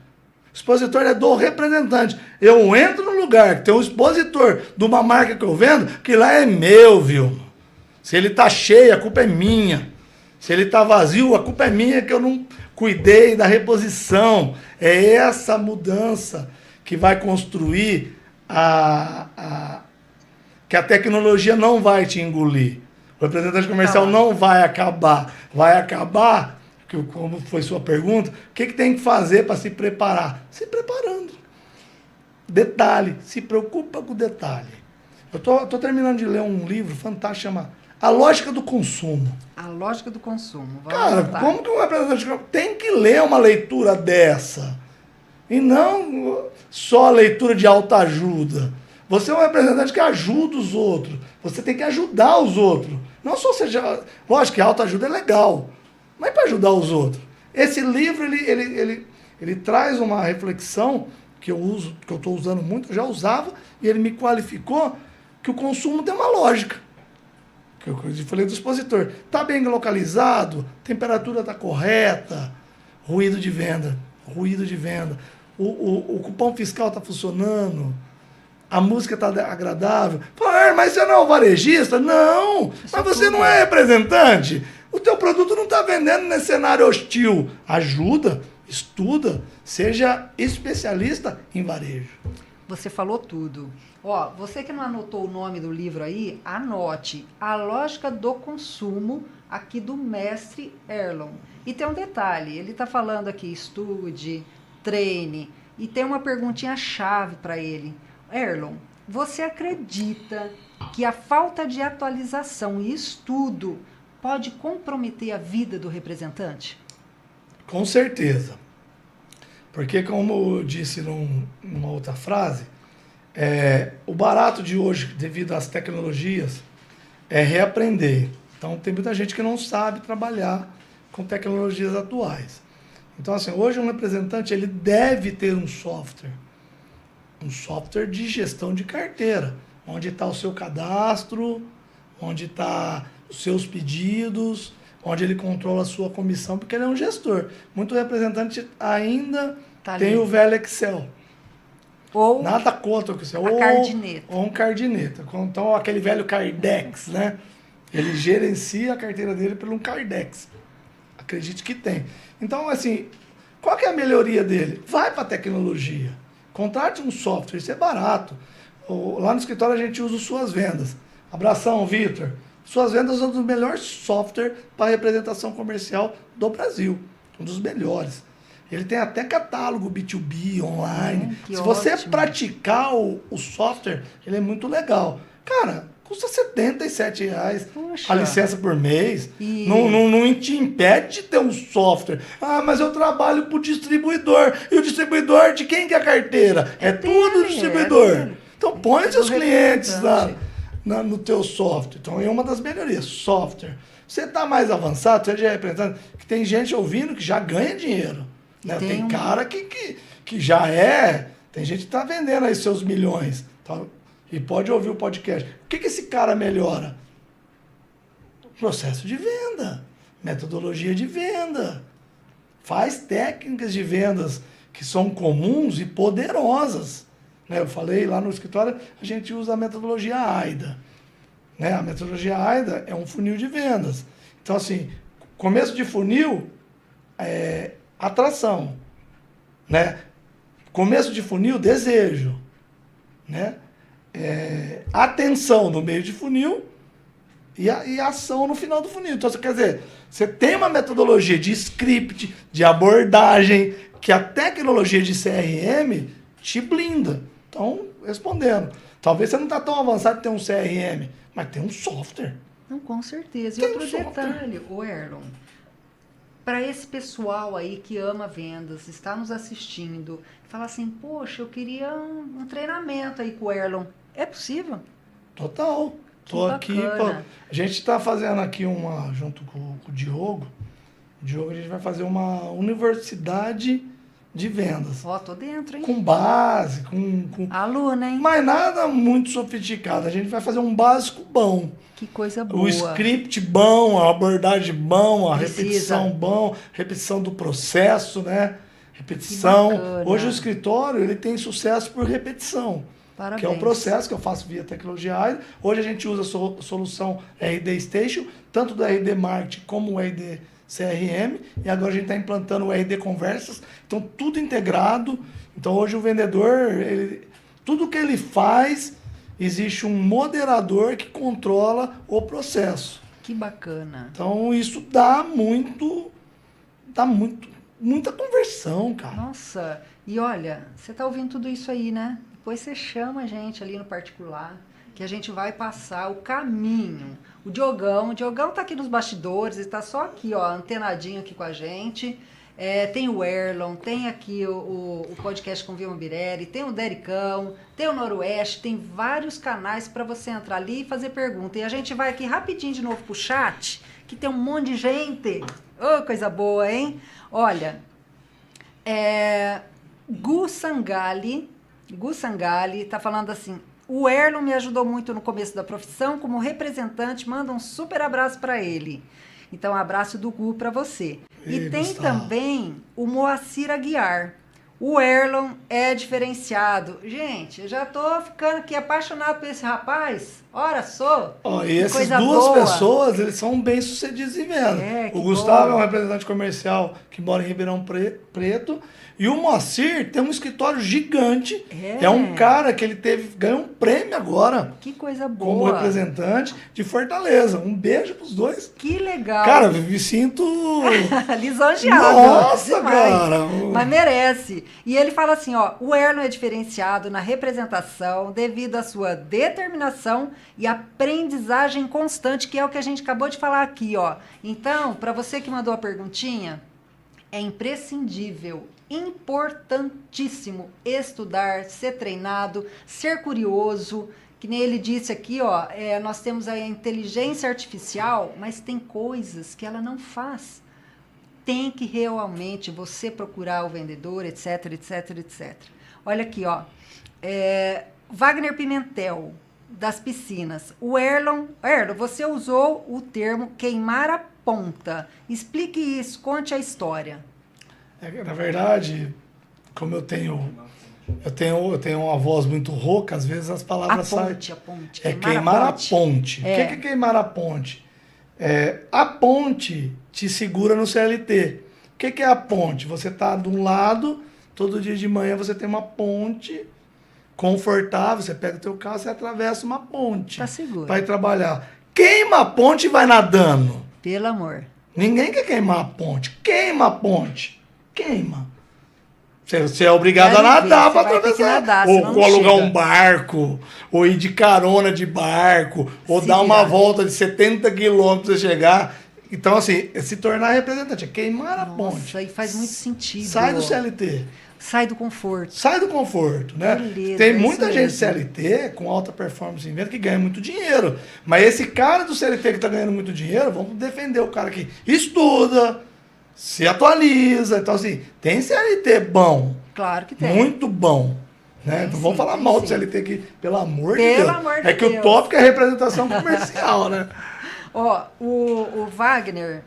O expositor é do representante. Eu entro no lugar que tem um expositor de uma marca que eu vendo, que lá é meu, viu? Se ele tá cheio, a culpa é minha. Se ele tá vazio, a culpa é minha que eu não cuidei da reposição. É essa mudança que vai construir que a tecnologia não vai te engolir. O representante comercial não vai acabar. Vai acabar, como foi sua pergunta, o que tem que fazer para se preparar? Se preparando. Detalhe, se preocupa com o detalhe. Eu tô terminando de ler um livro fantástico, chama A Lógica do Consumo. A lógica do consumo. Cara, como que um representante tem que ler uma leitura dessa? E não só a leitura de autoajuda. Você é um representante que ajuda os outros. Você tem que ajudar os outros. Não só seja... Lógico que a autoajuda é legal, mas para ajudar os outros. Esse livro, ele traz uma reflexão que eu uso, que eu estou usando muito, eu já usava, e ele me qualificou que o consumo tem uma lógica. Que eu falei do expositor. Está bem localizado, temperatura está correta, ruído de venda. O cupom fiscal está funcionando, a música está agradável. Fala, mas você não é um varejista? Não, mas você não é representante. O teu produto não está vendendo nesse cenário hostil. Ajuda, estuda, seja especialista em varejo. Você falou tudo. Ó, você que não anotou o nome do livro aí, anote. A Lógica do Consumo, aqui do mestre Erlon. E tem um detalhe, ele está falando aqui, estude, treine, e tem uma perguntinha-chave para ele. Erlon, você acredita que a falta de atualização e estudo pode comprometer a vida do representante? Com certeza. Porque, como eu disse numa outra frase, o barato de hoje, devido às tecnologias, é reaprender. Então, tem muita gente que não sabe trabalhar com tecnologias atuais. Então, assim, hoje um representante ele deve ter um software de gestão de carteira, onde está o seu cadastro, onde está os seus pedidos, onde ele controla a sua comissão, porque ele é um gestor. Muito representante ainda tem o velho Excel. Ou nada contra o Excel. Ou um cardineta. Então, aquele velho Cardex, né? Ele gerencia a carteira dele por um Cardex. Acredite que tem. Então, assim, qual que é a melhoria dele? Vai para a tecnologia. Contrate um software, isso é barato. Lá no escritório a gente usa Suas Vendas. Abração, Vitor. Suas Vendas é um dos melhores softwares para representação comercial do Brasil. Um dos melhores. Ele tem até catálogo B2B online. Se você praticar o software, ele é muito legal. Cara, custa R$77 a licença por mês. Não te impede de ter um software. Ah, mas eu trabalho para o distribuidor. E o distribuidor de quem que é a carteira? É tudo o distribuidor. Então põe seus clientes no teu software. Então é uma das melhorias, software. Você está mais avançado, você já é representante, que tem gente ouvindo que já ganha dinheiro. Né? Tem cara que já tem gente que está vendendo aí seus milhões. Tá? E pode ouvir o podcast. O que esse cara melhora? Processo de venda, metodologia de venda. Faz técnicas de vendas que são comuns e poderosas. Né? Eu falei lá no escritório, a gente usa a metodologia AIDA. Né? A metodologia AIDA é um funil de vendas. Então, assim, começo de funil é atração. Né? Começo de funil, desejo. Né? Atenção no meio de funil e ação no final do funil. Então, quer dizer, você tem uma metodologia de script, de abordagem, que a tecnologia de CRM te blinda. Então, respondendo, talvez você não está tão avançado de ter um CRM, mas tem um software. Não, com certeza. E outro detalhe, Erlon, para esse pessoal aí que ama vendas, está nos assistindo, fala assim, poxa, eu queria um treinamento aí com o Erlon. É possível? Total. Tô aqui. A gente está fazendo aqui junto com o Diogo. O Diogo, a gente vai fazer uma universidade de vendas. Ó, tô dentro, hein? Com base, com... Aluna, hein? Mas nada muito sofisticado. A gente vai fazer um básico bom. Que coisa boa. O script bom, a abordagem bom, a repetição bom, repetição do processo, né? Repetição. Hoje o escritório, ele tem sucesso por repetição. Parabéns. Que é o processo que eu faço via tecnologia AIDA. Hoje a gente usa a solução RD Station, tanto do RD Marketing como o RD CRM, e agora a gente está implantando o RD Conversas, então tudo integrado. Então hoje o vendedor, tudo que ele faz, existe um moderador que controla o processo. Que bacana. Então isso dá muita conversão, cara. Nossa, e olha, você está ouvindo tudo isso aí, né? Depois você chama a gente ali no particular, que a gente vai passar o caminho. O Diogão tá aqui nos bastidores, está só aqui, ó, antenadinho aqui com a gente. Tem o Erlon, tem aqui o podcast com o Vilma Birelli, tem o Dericão, tem o Noroeste, tem vários canais para você entrar ali e fazer pergunta. E a gente vai aqui rapidinho de novo pro chat, que tem um monte de gente. Ô, coisa boa, hein? Olha, Gu Sangali tá falando assim: o Erlon me ajudou muito no começo da profissão como representante, manda um super abraço para ele. Então, um abraço do Gu para você. E tem Gustavo. também o Moacir Aguiar. O Erlon é diferenciado. Gente, eu já tô ficando aqui apaixonado por esse rapaz. Ora, sou. Ó, e Que essas coisa duas boa. pessoas, eles são bem-sucedidos em venda. Que O Gustavo bom. é um representante comercial que mora em Ribeirão Preto. E o Moacir tem um escritório gigante. É um cara que ele ganhou um prêmio agora Que coisa como boa. representante de Fortaleza. Um beijo pros dois. Que legal. Cara, me sinto... Lisonjeado. Nossa, demais. cara. Mas merece. E ele fala assim, ó, o Erlon é diferenciado na representação devido à sua determinação e aprendizagem constante, que é o que a gente acabou de falar aqui, ó. Então, para você que mandou a perguntinha, é imprescindível, importantíssimo estudar, ser treinado, ser curioso. Que nem ele disse aqui, ó, nós temos a inteligência artificial, mas tem coisas que ela não faz. Tem que realmente você procurar o vendedor, etc, etc, etc. Olha aqui, ó. Wagner Pimentel, das piscinas. O Erlon, você usou o termo queimar a ponta. Explique isso, conte a história. Na verdade, como eu tenho uma voz muito rouca, às vezes as palavras saem. A ponte. Queimar a ponte. O que é queimar a ponte? A ponte te segura no CLT. O que é a ponte? Você está de um lado, todo dia de manhã você tem uma ponte confortável, você pega o teu carro, você atravessa uma ponte. Tá seguro. Vai trabalhar. Queima a ponte e vai nadando. Pelo amor. Ninguém quer queimar a ponte. Queima a ponte. Queima. Você é obrigado a nadar para atravessar. Ou alugar um barco, ou ir de carona de barco, ou dar uma volta de 70 quilômetros para chegar. Então, assim, se tornar representante, é queimar a ponte. Nossa, e faz muito sentido. Sai do CLT. Sai do conforto. Sai do conforto, né? Beleza, tem muita gente CLT com alta performance em venda que ganha muito dinheiro. Mas esse cara do CLT que está ganhando muito dinheiro, vamos defender o cara que estuda, se atualiza. Então, assim, tem CLT bom. Claro que tem. Muito bom. Né? Então, vamos falar mal do CLT aqui, pelo amor de Deus. Pelo amor de Deus. Que o tópico é representação comercial, né? Ó, o Wagner,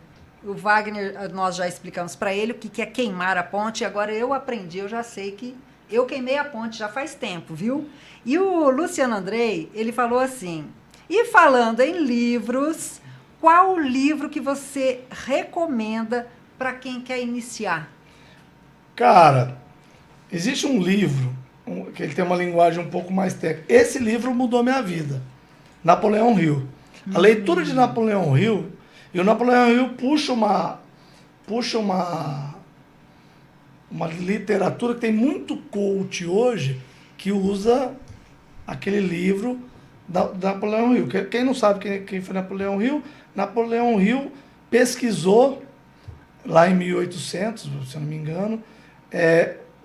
nós já explicamos para ele o que é queimar a ponte. Agora eu aprendi, eu já sei que eu queimei a ponte já faz tempo, viu? E o Luciano Andrei, ele falou assim, e falando em livros, qual o livro que você recomenda para quem quer iniciar? Cara, existe um livro que ele tem uma linguagem um pouco mais técnica. Esse livro mudou minha vida. Napoleão Hill. A leitura de Napoleão Hill, e o Napoleão Hill puxa uma literatura que tem muito coach hoje que usa aquele livro da Napoleão Hill. Quem não sabe quem foi Napoleão Hill? Napoleão Hill pesquisou lá em 1800, se eu não me engano,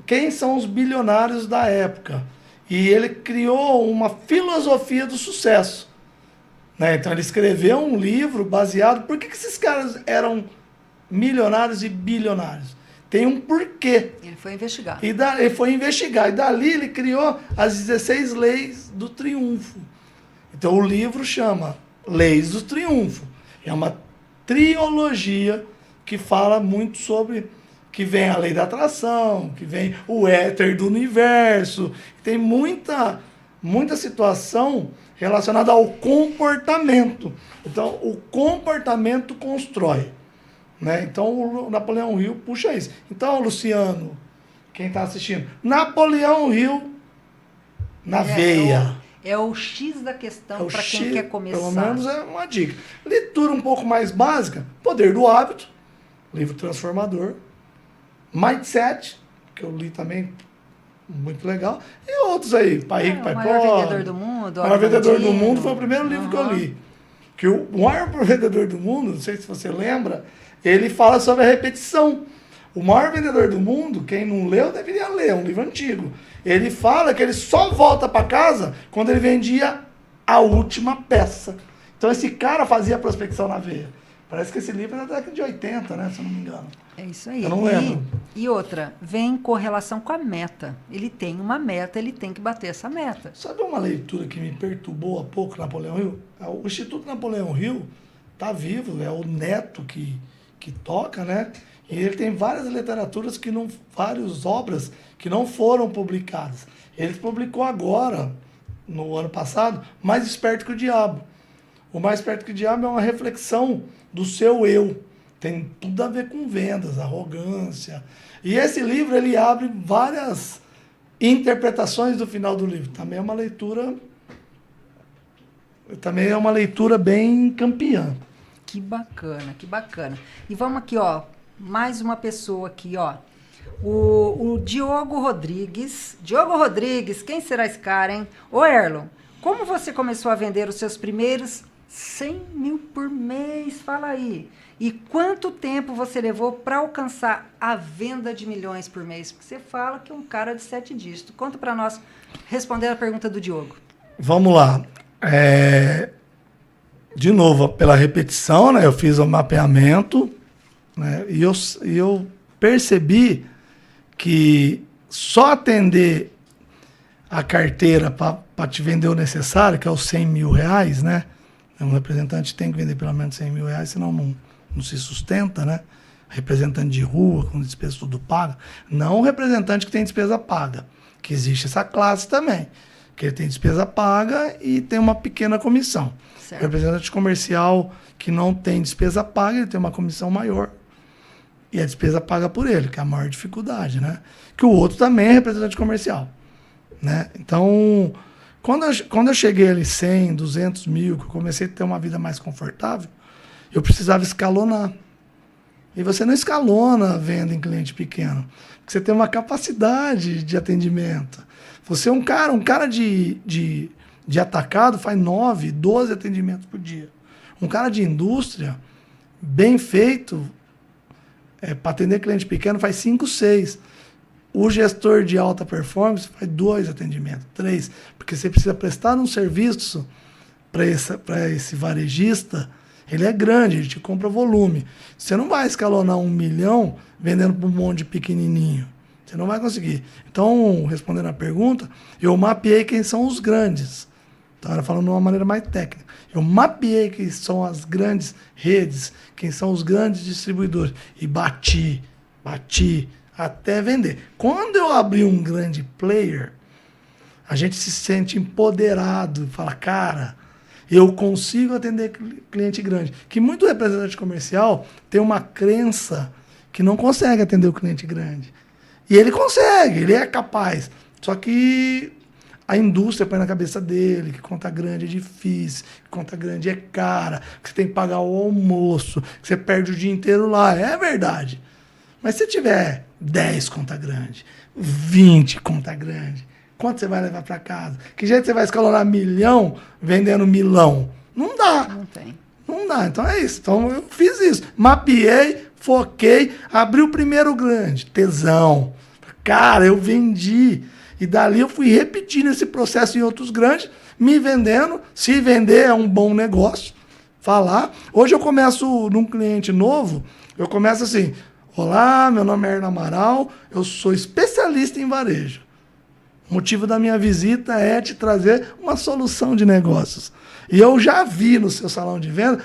quem são os bilionários da época. E ele criou uma filosofia do sucesso. Né? Então ele escreveu um livro baseado... Por que esses caras eram milionários e bilionários? Tem um porquê. Ele foi investigar. Ele foi investigar. E dali ele criou as 16 leis do triunfo. Então o livro chama Leis do Triunfo. É uma trilogia que fala muito sobre... Que vem a lei da atração, que vem o éter do universo. Tem muita situação relacionada ao comportamento. Então, o comportamento constrói. Né? Então, o Napoleão Hill puxa isso. Então, Luciano, quem está assistindo, Napoleão Hill na veia. É o X da questão para quem quer começar. Pelo menos é uma dica. Leitura um pouco mais básica, Poder do Hábito, livro transformador. Mindset, que eu li também, muito legal. E outros aí, Pai Rico, Pai Pobre. O Maior Vendedor do Mundo. O Maior Vendedor do Mundo foi o primeiro livro que eu li. Que o Maior Vendedor do Mundo, não sei se você lembra, ele fala sobre a repetição. O Maior Vendedor do Mundo, quem não leu, deveria ler, é um livro antigo. Ele fala que ele só volta para casa quando ele vendia a última peça. Então esse cara fazia prospecção na veia. Parece que esse livro é da década de 80, né? Se eu não me engano. É isso aí. Eu não lembro. E outra, vem em correlação com a meta. Ele tem uma meta, ele tem que bater essa meta. Sabe uma leitura que me perturbou há pouco, Napoleão Hill? O Instituto Napoleão Hill está vivo, é o neto que toca, né? E ele tem várias literaturas várias obras que não foram publicadas. Ele publicou agora, no ano passado, Mais Esperto que o Diabo. O Mais Esperto que o Diabo é uma reflexão do seu eu. Tem tudo a ver com vendas, arrogância. E esse livro, ele abre várias interpretações do final do livro. Também é uma leitura bem campeã. Que bacana, que bacana. E vamos aqui, ó, mais uma pessoa aqui, ó. O Diogo Rodrigues. Diogo Rodrigues, quem será esse cara, hein? Ô, Erlon, como você começou a vender os seus primeiros 100 mil por mês? Fala aí. E quanto tempo você levou para alcançar a venda de milhões por mês? Porque você fala que é um cara de 7 dígitos. Conta para nós, responder a pergunta do Diogo. Vamos lá. De novo, pela repetição, né? Eu fiz o mapeamento, né? E eu percebi que só atender a carteira para te vender o necessário, que é os 100 mil reais, né? Um representante tem que vender pelo menos 100 mil reais, senão não se sustenta, né? Representante de rua, com despesa tudo paga. Não o representante que tem despesa paga, que existe essa classe também, que ele tem despesa paga e tem uma pequena comissão. Certo. O representante comercial que não tem despesa paga, ele tem uma comissão maior. E a despesa paga por ele, que é a maior dificuldade, né? Que o outro também é representante comercial, né? Então, quando eu cheguei ali 100, 200 mil, que eu comecei a ter uma vida mais confortável, eu precisava escalonar. E você não escalona a venda em cliente pequeno, porque você tem uma capacidade de atendimento. Você é um cara de atacado faz 9, 12 atendimentos por dia. Um cara de indústria, bem feito, para atender cliente pequeno, faz 5, 6. O gestor de alta performance faz 2 atendimentos, 3. Porque você precisa prestar um serviço para esse varejista. Ele é grande, ele te compra volume. Você não vai escalonar 1 milhão vendendo para um monte de pequenininho. Você não vai conseguir. Então, respondendo a pergunta, eu mapeei quem são os grandes. Então, falando de uma maneira mais técnica. Eu mapeei quem são as grandes redes, quem são os grandes distribuidores. E bati até vender. Quando eu abri um grande player, a gente se sente empoderado. Fala, cara, eu consigo atender cliente grande. Que muito representante comercial tem uma crença que não consegue atender o cliente grande. E ele consegue, ele é capaz. Só que a indústria põe na cabeça dele que conta grande é difícil, que conta grande é cara, que você tem que pagar o almoço, que você perde o dia inteiro lá. É verdade. Mas se tiver 10 conta grande, 20 conta grande, quanto você vai levar para casa? Que jeito você vai escalonar 1 milhão vendendo milão? Não dá. Não tem. Não dá. Então é isso. Então eu fiz isso. Mapeei, foquei, abri o primeiro grande. Tesão. Cara, eu vendi. E dali eu fui repetindo esse processo em outros grandes, me vendendo. Se vender é um bom negócio. Falar. Hoje eu começo num cliente novo, eu começo assim: olá, meu nome é Erlon Amaral, eu sou especialista em varejo. O motivo da minha visita é te trazer uma solução de negócios. E eu já vi no seu salão de venda,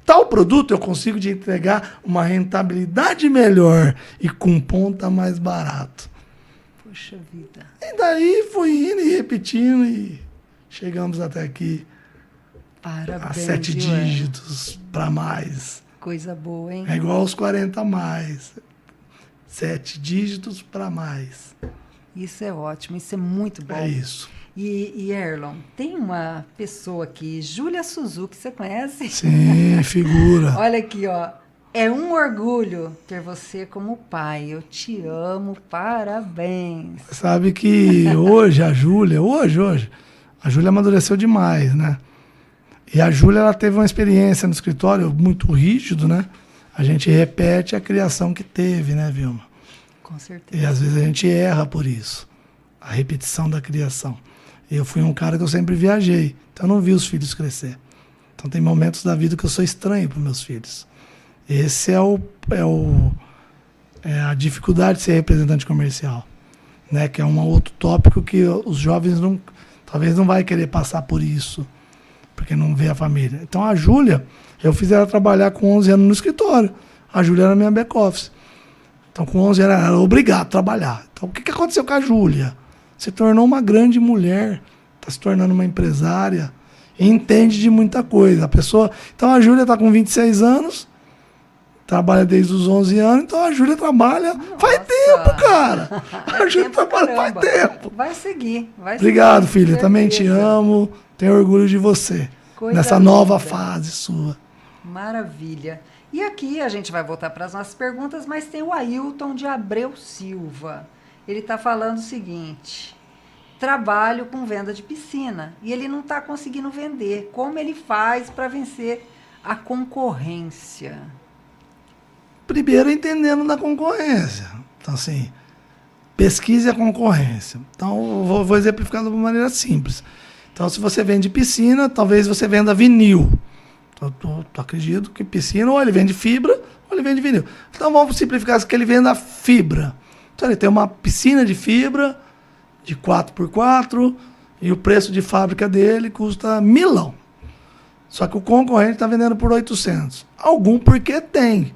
tal produto eu consigo te entregar uma rentabilidade melhor e com ponta mais barato. Puxa vida. E daí fui indo e repetindo e chegamos até aqui. Parabéns, a 7 dígitos para mais. Coisa boa, hein? É igual aos 40 a mais. 7 dígitos para mais. Isso é ótimo, isso é muito bom. É isso. E Erlon, tem uma pessoa aqui, Júlia Suzuki, você conhece? Sim, figura. Olha aqui, ó. É um orgulho ter você como pai. Eu te amo, parabéns. Sabe que hoje a Júlia, a Júlia amadureceu demais, né? E a Júlia, ela teve uma experiência no escritório muito rígido, né? A gente repete a criação que teve, né, Vilma? Com certeza. E às vezes a gente erra por isso. A repetição da criação. Eu fui um cara que eu sempre viajei. Então eu não vi os filhos crescer. Então tem momentos da vida que eu sou estranho para meus filhos. Esse é a dificuldade de ser representante comercial, né? Que é um outro tópico que os jovens talvez não vai querer passar por isso, porque não vê a família. Então a Júlia, eu fiz ela trabalhar com 11 anos no escritório. A Júlia era minha back-office. Então com 11 anos ela era obrigada a trabalhar. Então o que aconteceu com a Júlia? Se tornou uma grande mulher, está se tornando uma empresária, e entende de muita coisa. Então a Júlia está com 26 anos, trabalha desde os 11 anos, então a Júlia trabalha faz tempo, cara. A Júlia trabalha faz tempo. Vai seguir. Obrigado, filha. Também te amo. Tenho orgulho de você. Nessa nova fase sua. Maravilha. E aqui a gente vai voltar para as nossas perguntas, mas tem o Ailton de Abreu Silva. Ele está falando o seguinte: trabalho com venda de piscina e ele não está conseguindo vender. Como ele faz para vencer a concorrência? Primeiro, entendendo da concorrência. Então, assim, pesquise a concorrência. Então, vou exemplificar de uma maneira simples. Então, se você vende piscina, talvez você venda vinil. Então, eu acredito que piscina, ou ele vende fibra, ou ele vende vinil. Então, vamos simplificar isso, que ele venda fibra. Então, ele tem uma piscina de fibra de 4x4 e o preço de fábrica dele custa R$1.000. Só que o concorrente está vendendo por 800. Algum porque tem.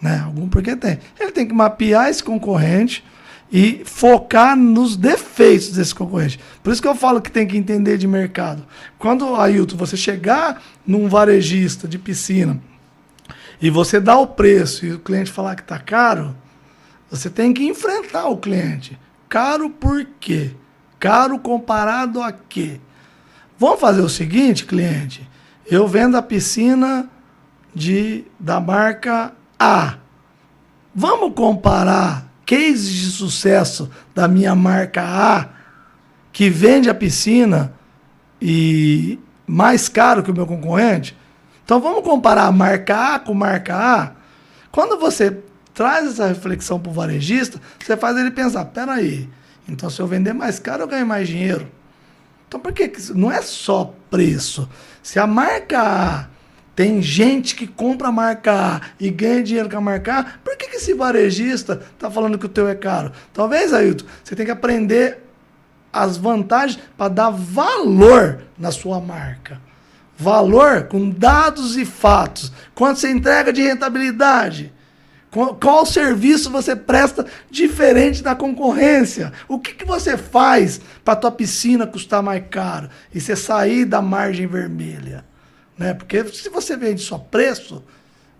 Né? Algum porque tem. Ele tem que mapear esse concorrente e focar nos defeitos desse concorrente. Por isso que eu falo que tem que entender de mercado. Quando, Ailton, você chegar num varejista de piscina e você dá o preço e o cliente falar que está caro, você tem que enfrentar o cliente. Caro por quê? Caro comparado a quê? Vamos fazer o seguinte, cliente. Eu vendo a piscina da marca A. Vamos comparar cases de sucesso da minha marca A, que vende a piscina e mais caro que o meu concorrente? Então vamos comparar a marca A com marca A? Quando você traz essa reflexão para o varejista, você faz ele pensar, peraí, então se eu vender mais caro eu ganho mais dinheiro. Então por que não é só preço? Se a marca A tem gente que compra a marca A e ganha dinheiro com a marca A, por que esse varejista está falando que o teu é caro? Talvez, Ailton, você tem que aprender as vantagens para dar valor na sua marca. Valor com dados e fatos. Quanto você entrega de rentabilidade? Qual serviço você presta diferente da concorrência? O que você faz para a tua piscina custar mais caro e você sair da margem vermelha? Né? Porque se você vende só preço,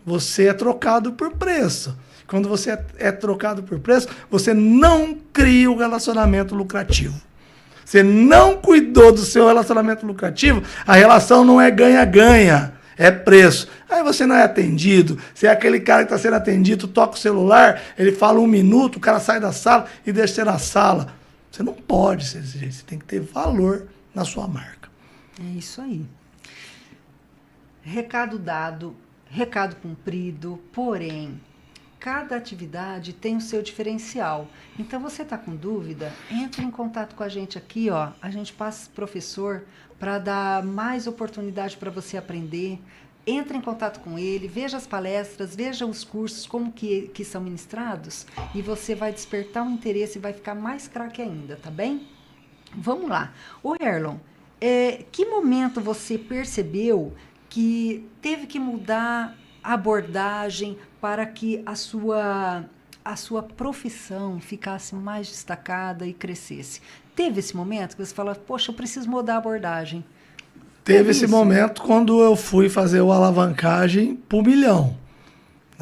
você é trocado por preço. Quando você é trocado por preço, você não cria um relacionamento lucrativo. Você não cuidou do seu relacionamento lucrativo, a relação não é ganha-ganha. É preço. Aí você não é atendido. Você é aquele cara que está sendo atendido, toca o celular, ele fala 1 minuto, o cara sai da sala e deixa você na sala. Você não pode ser desse jeito. Você tem que ter valor na sua marca. É isso aí. Recado dado, recado cumprido, porém, cada atividade tem o seu diferencial. Então, você está com dúvida? Entre em contato com a gente aqui, ó. A gente passa professor para dar mais oportunidade para você aprender. Entre em contato com ele, veja as palestras, veja os cursos, como que são ministrados, e você vai despertar um interesse e vai ficar mais craque ainda, tá bem? Vamos lá. Ô, Erlon, que momento você percebeu que teve que mudar a abordagem para que a sua profissão ficasse mais destacada e crescesse? Teve esse momento que você fala, poxa, eu preciso mudar a abordagem? Teve esse momento quando eu fui fazer o alavancagem para o 1 milhão.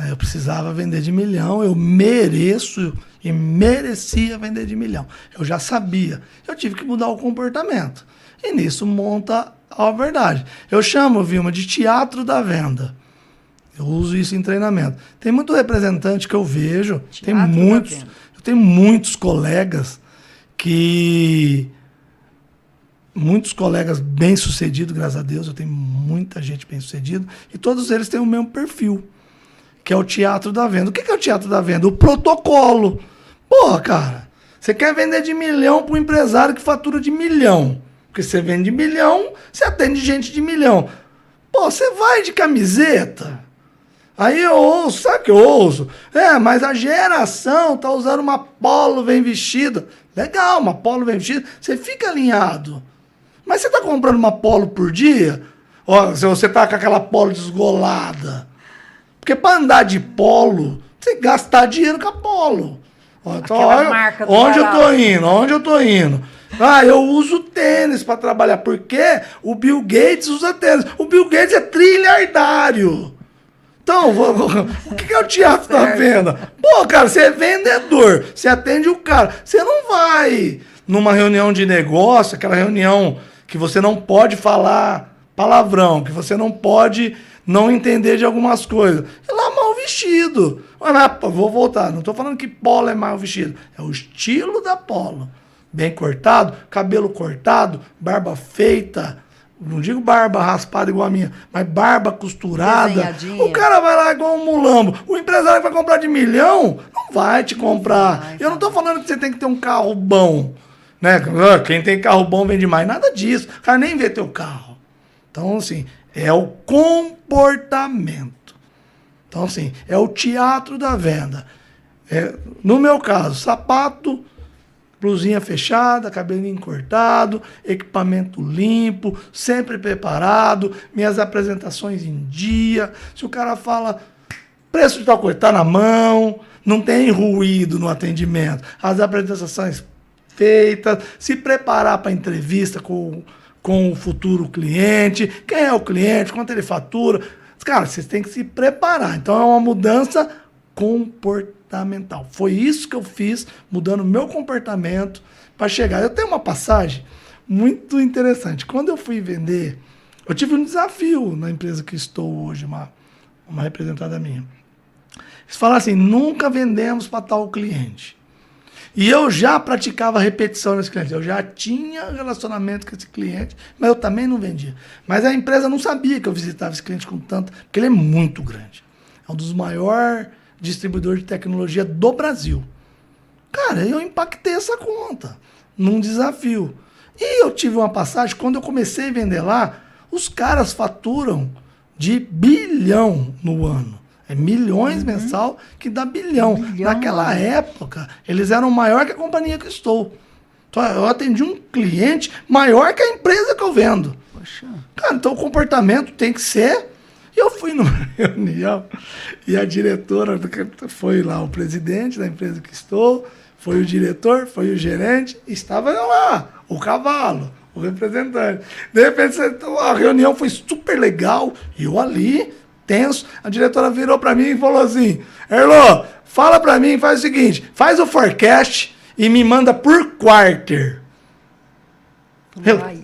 Eu precisava vender de 1 milhão, eu mereço e merecia vender de 1 milhão. Eu já sabia. Eu tive que mudar o comportamento. E nisso monta a verdade. Eu chamo, Vilma, de teatro da venda. Eu uso isso em treinamento. Tem muito representante que eu vejo, eu tenho muitos colegas muitos colegas bem-sucedidos, graças a Deus, eu tenho muita gente bem-sucedida, e todos eles têm o mesmo perfil, que é o teatro da venda. O que é o teatro da venda? O protocolo. Porra, cara, você quer vender de 1 milhão para um empresário que fatura de 1 milhão. Porque você vende de 1 milhão, você atende gente de 1 milhão. Pô, você vai de camiseta. Aí eu ouço, sabe o que eu ouço? Mas a geração tá usando uma polo bem vestida. Legal, uma polo bem vestida, você fica alinhado. Mas você tá comprando uma polo por dia? Ó, se você tá com aquela polo desgolada. Porque para andar de polo, você tem que gastar dinheiro com a polo. Ó, então, Marca do onde eu tô indo? Eu uso tênis para trabalhar. Porque o Bill Gates usa tênis. O Bill Gates é trilhardário. Então, o que é o teatro da venda? Pô, cara, você é vendedor, você atende o cara. Você não vai numa reunião de negócio, aquela reunião que você não pode falar palavrão, que você não pode não entender de algumas coisas. É lá mal vestido. Vou voltar, não estou falando que polo é mal vestido. É o estilo da polo. Bem cortado, cabelo cortado, barba feita. Não digo barba raspada igual a minha, mas barba costurada. O cara vai lá igual um mulambo. O empresário que vai comprar de $1 milhão, não vai te comprar. Eu não estou falando que você tem que ter um carro bom. Né? Quem tem carro bom vende mais. Nada disso. O cara nem vê teu carro. Então, assim, é o comportamento. Então, assim, é o teatro da venda. No meu caso, sapato, blusinha fechada, cabelinho cortado, equipamento limpo, sempre preparado, minhas apresentações em dia. Se o cara fala, preço de tal coisa, tá na mão, não tem ruído no atendimento. As apresentações feitas, se preparar para a entrevista com o futuro cliente, quem é o cliente, quanto ele fatura. Cara, vocês têm que se preparar. Então é uma mudança comportamental. Foi isso que eu fiz, mudando o meu comportamento para chegar. Eu tenho uma passagem muito interessante. Quando eu fui vender, eu tive um desafio na empresa que estou hoje, uma representada minha. Eles falaram assim, nunca vendemos para tal cliente. E eu já praticava repetição nesse cliente. Eu já tinha relacionamento com esse cliente, mas eu também não vendia. Mas a empresa não sabia que eu visitava esse cliente com tanto, porque ele é muito grande. É um dos maiores distribuidores de tecnologia do Brasil. Cara, eu impactei essa conta num desafio. E eu tive uma passagem, quando eu comecei a vender lá, os caras faturam de $1 bilhão no ano. É milhões mensal que dá bilhão. Naquela época, eles eram maior que a companhia que estou. Então, eu atendi um cliente maior que a empresa que eu vendo. Poxa. Cara, então o comportamento tem que ser... E eu fui numa reunião e a diretora, foi lá o presidente da empresa que estou, foi o diretor, foi o gerente, e estava eu lá, o cavalo, o representante. De repente, a reunião foi super legal, e eu ali... tenso, a diretora virou para mim e falou assim, Erlô, fala para mim, faz o seguinte, faz o forecast e me manda por quarter.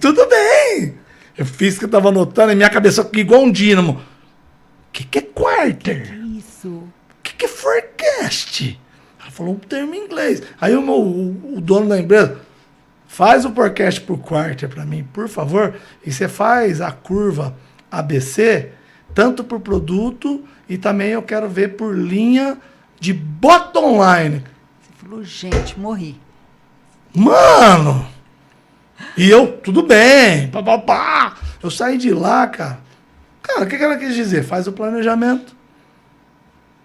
Tudo bem. Eu fiz o que eu estava anotando e minha cabeça aqui igual um dínamo. O que é quarter? Que isso? O que é forecast? Ela falou um termo em inglês. Aí o dono da empresa, faz o forecast por quarter para mim, por favor, e você faz a curva ABC, tanto por produto e também eu quero ver por linha de bottom line. Você falou, gente, morri. Mano! E eu, tudo bem, papapá. Eu saí de lá, cara. Cara, o que ela quis dizer? Faz o planejamento,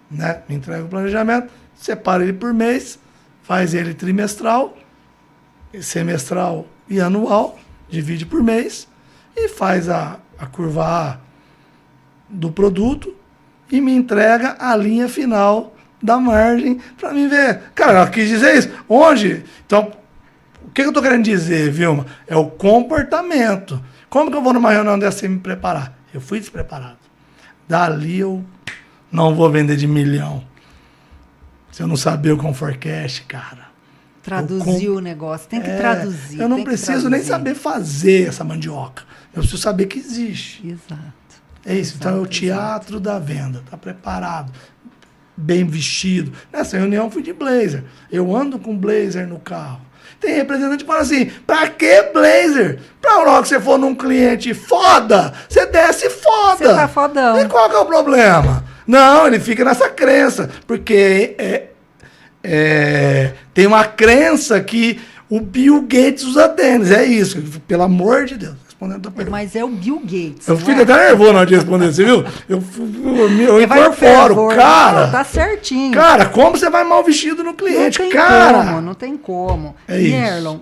né? Me entrega o planejamento, separa ele por mês, faz ele trimestral, semestral e anual, divide por mês e faz a curva A do produto e me entrega a linha final da margem para mim ver. Cara, ela quis dizer isso. Onde? Então, o que eu estou querendo dizer, Vilma? É o comportamento. Como que eu vou numa reunião dessa sem me preparar? Eu fui despreparado. Dali eu não vou vender de $1 milhão. Se eu não saber o que é um forecast, cara. Traduzir o negócio. Tem que traduzir. Eu não preciso nem saber fazer essa mandioca. Eu preciso saber que existe. Exato. É isso. Então é o teatro da venda. Tá preparado. Bem vestido. Nessa reunião eu fui de blazer. Eu ando com blazer no carro. Tem representante que fala assim, pra que blazer? Pra hora que você for num cliente foda, você desce foda. Você tá fodão. E qual que é o problema? Não, ele fica nessa crença. Porque tem uma crença que o Bill Gates usa tênis. É isso. Pelo amor de Deus. respondendo a tua pergunta. Mas é o Bill Gates. Eu fico até nervoso na hora de responder, você viu? Eu incorporo, cara. Tá certinho. Cara, como você vai mal vestido no cliente, Não tem como. É isso. Nerlon,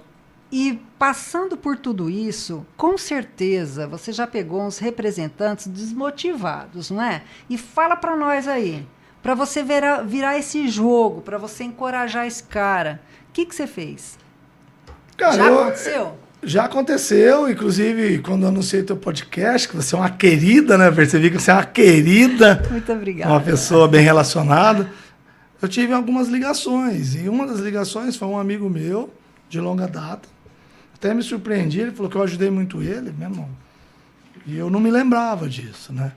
e passando por tudo isso, com certeza você já pegou uns representantes desmotivados, não é? E fala pra nós aí, pra você virar esse jogo, pra você encorajar esse cara. O que você fez? Cara, já aconteceu? Já aconteceu, inclusive quando eu anunciei teu podcast, que você é uma querida, né? Percebi que você é uma querida. Muito obrigada. Uma pessoa bem relacionada. Eu tive algumas ligações, e uma das ligações foi um amigo meu, de longa data. Até me surpreendi, ele falou que eu ajudei muito ele, meu irmão. E eu não me lembrava disso, né?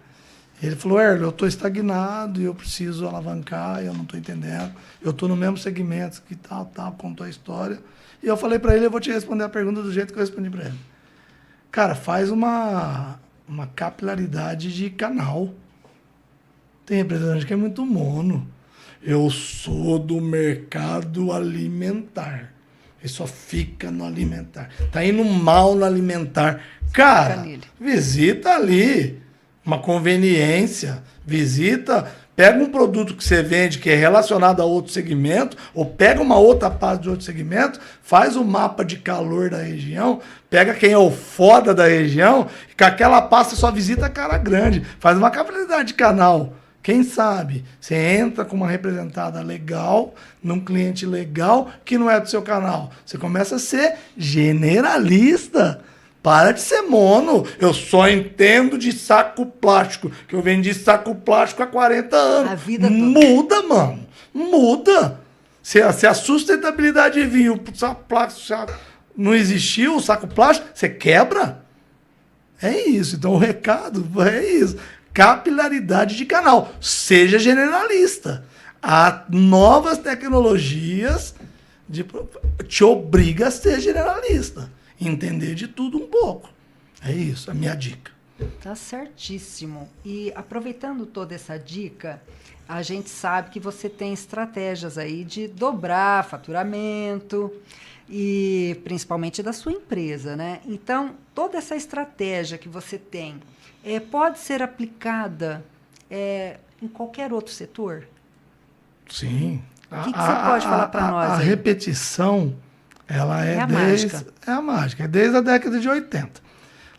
Ele falou, Erlo, eu estou estagnado e eu preciso alavancar, e eu não estou entendendo. Eu estou no mesmo segmento que tal, contou a história. E eu falei para ele, eu vou te responder a pergunta do jeito que eu respondi para ele. Cara, faz uma capilaridade de canal. Tem representante que é muito mono. Eu sou do mercado alimentar. Ele só fica no alimentar. Tá indo mal no alimentar. Cara, visita ali uma conveniência. Pega um produto que você vende que é relacionado a outro segmento, ou pega uma outra parte de outro segmento, faz um mapa de calor da região, pega quem é o foda da região, e com aquela pasta só visita cara grande. Faz uma capilaridade de canal. Quem sabe você entra com uma representada legal, num cliente legal que não é do seu canal. Você começa a ser generalista. Para de ser mono. Eu só entendo de saco plástico, que eu vendi saco plástico há 40 anos. A vida toda. Muda, mano. Muda. Se a sustentabilidade vir, o saco plástico não existiu, o saco plástico, você quebra. É isso. Então o recado é isso. Capilaridade de canal. Seja generalista. Há novas tecnologias te obriga a ser generalista. Entender de tudo um pouco. É isso, a minha dica. Tá certíssimo. E aproveitando toda essa dica, a gente sabe que você tem estratégias aí de dobrar faturamento, e principalmente da sua empresa, né? Então, toda essa estratégia que você tem pode ser aplicada em qualquer outro setor? Sim. O que você pode falar para nós A aí? repetição, ela é mágica. É a mágica, é desde a década de 80.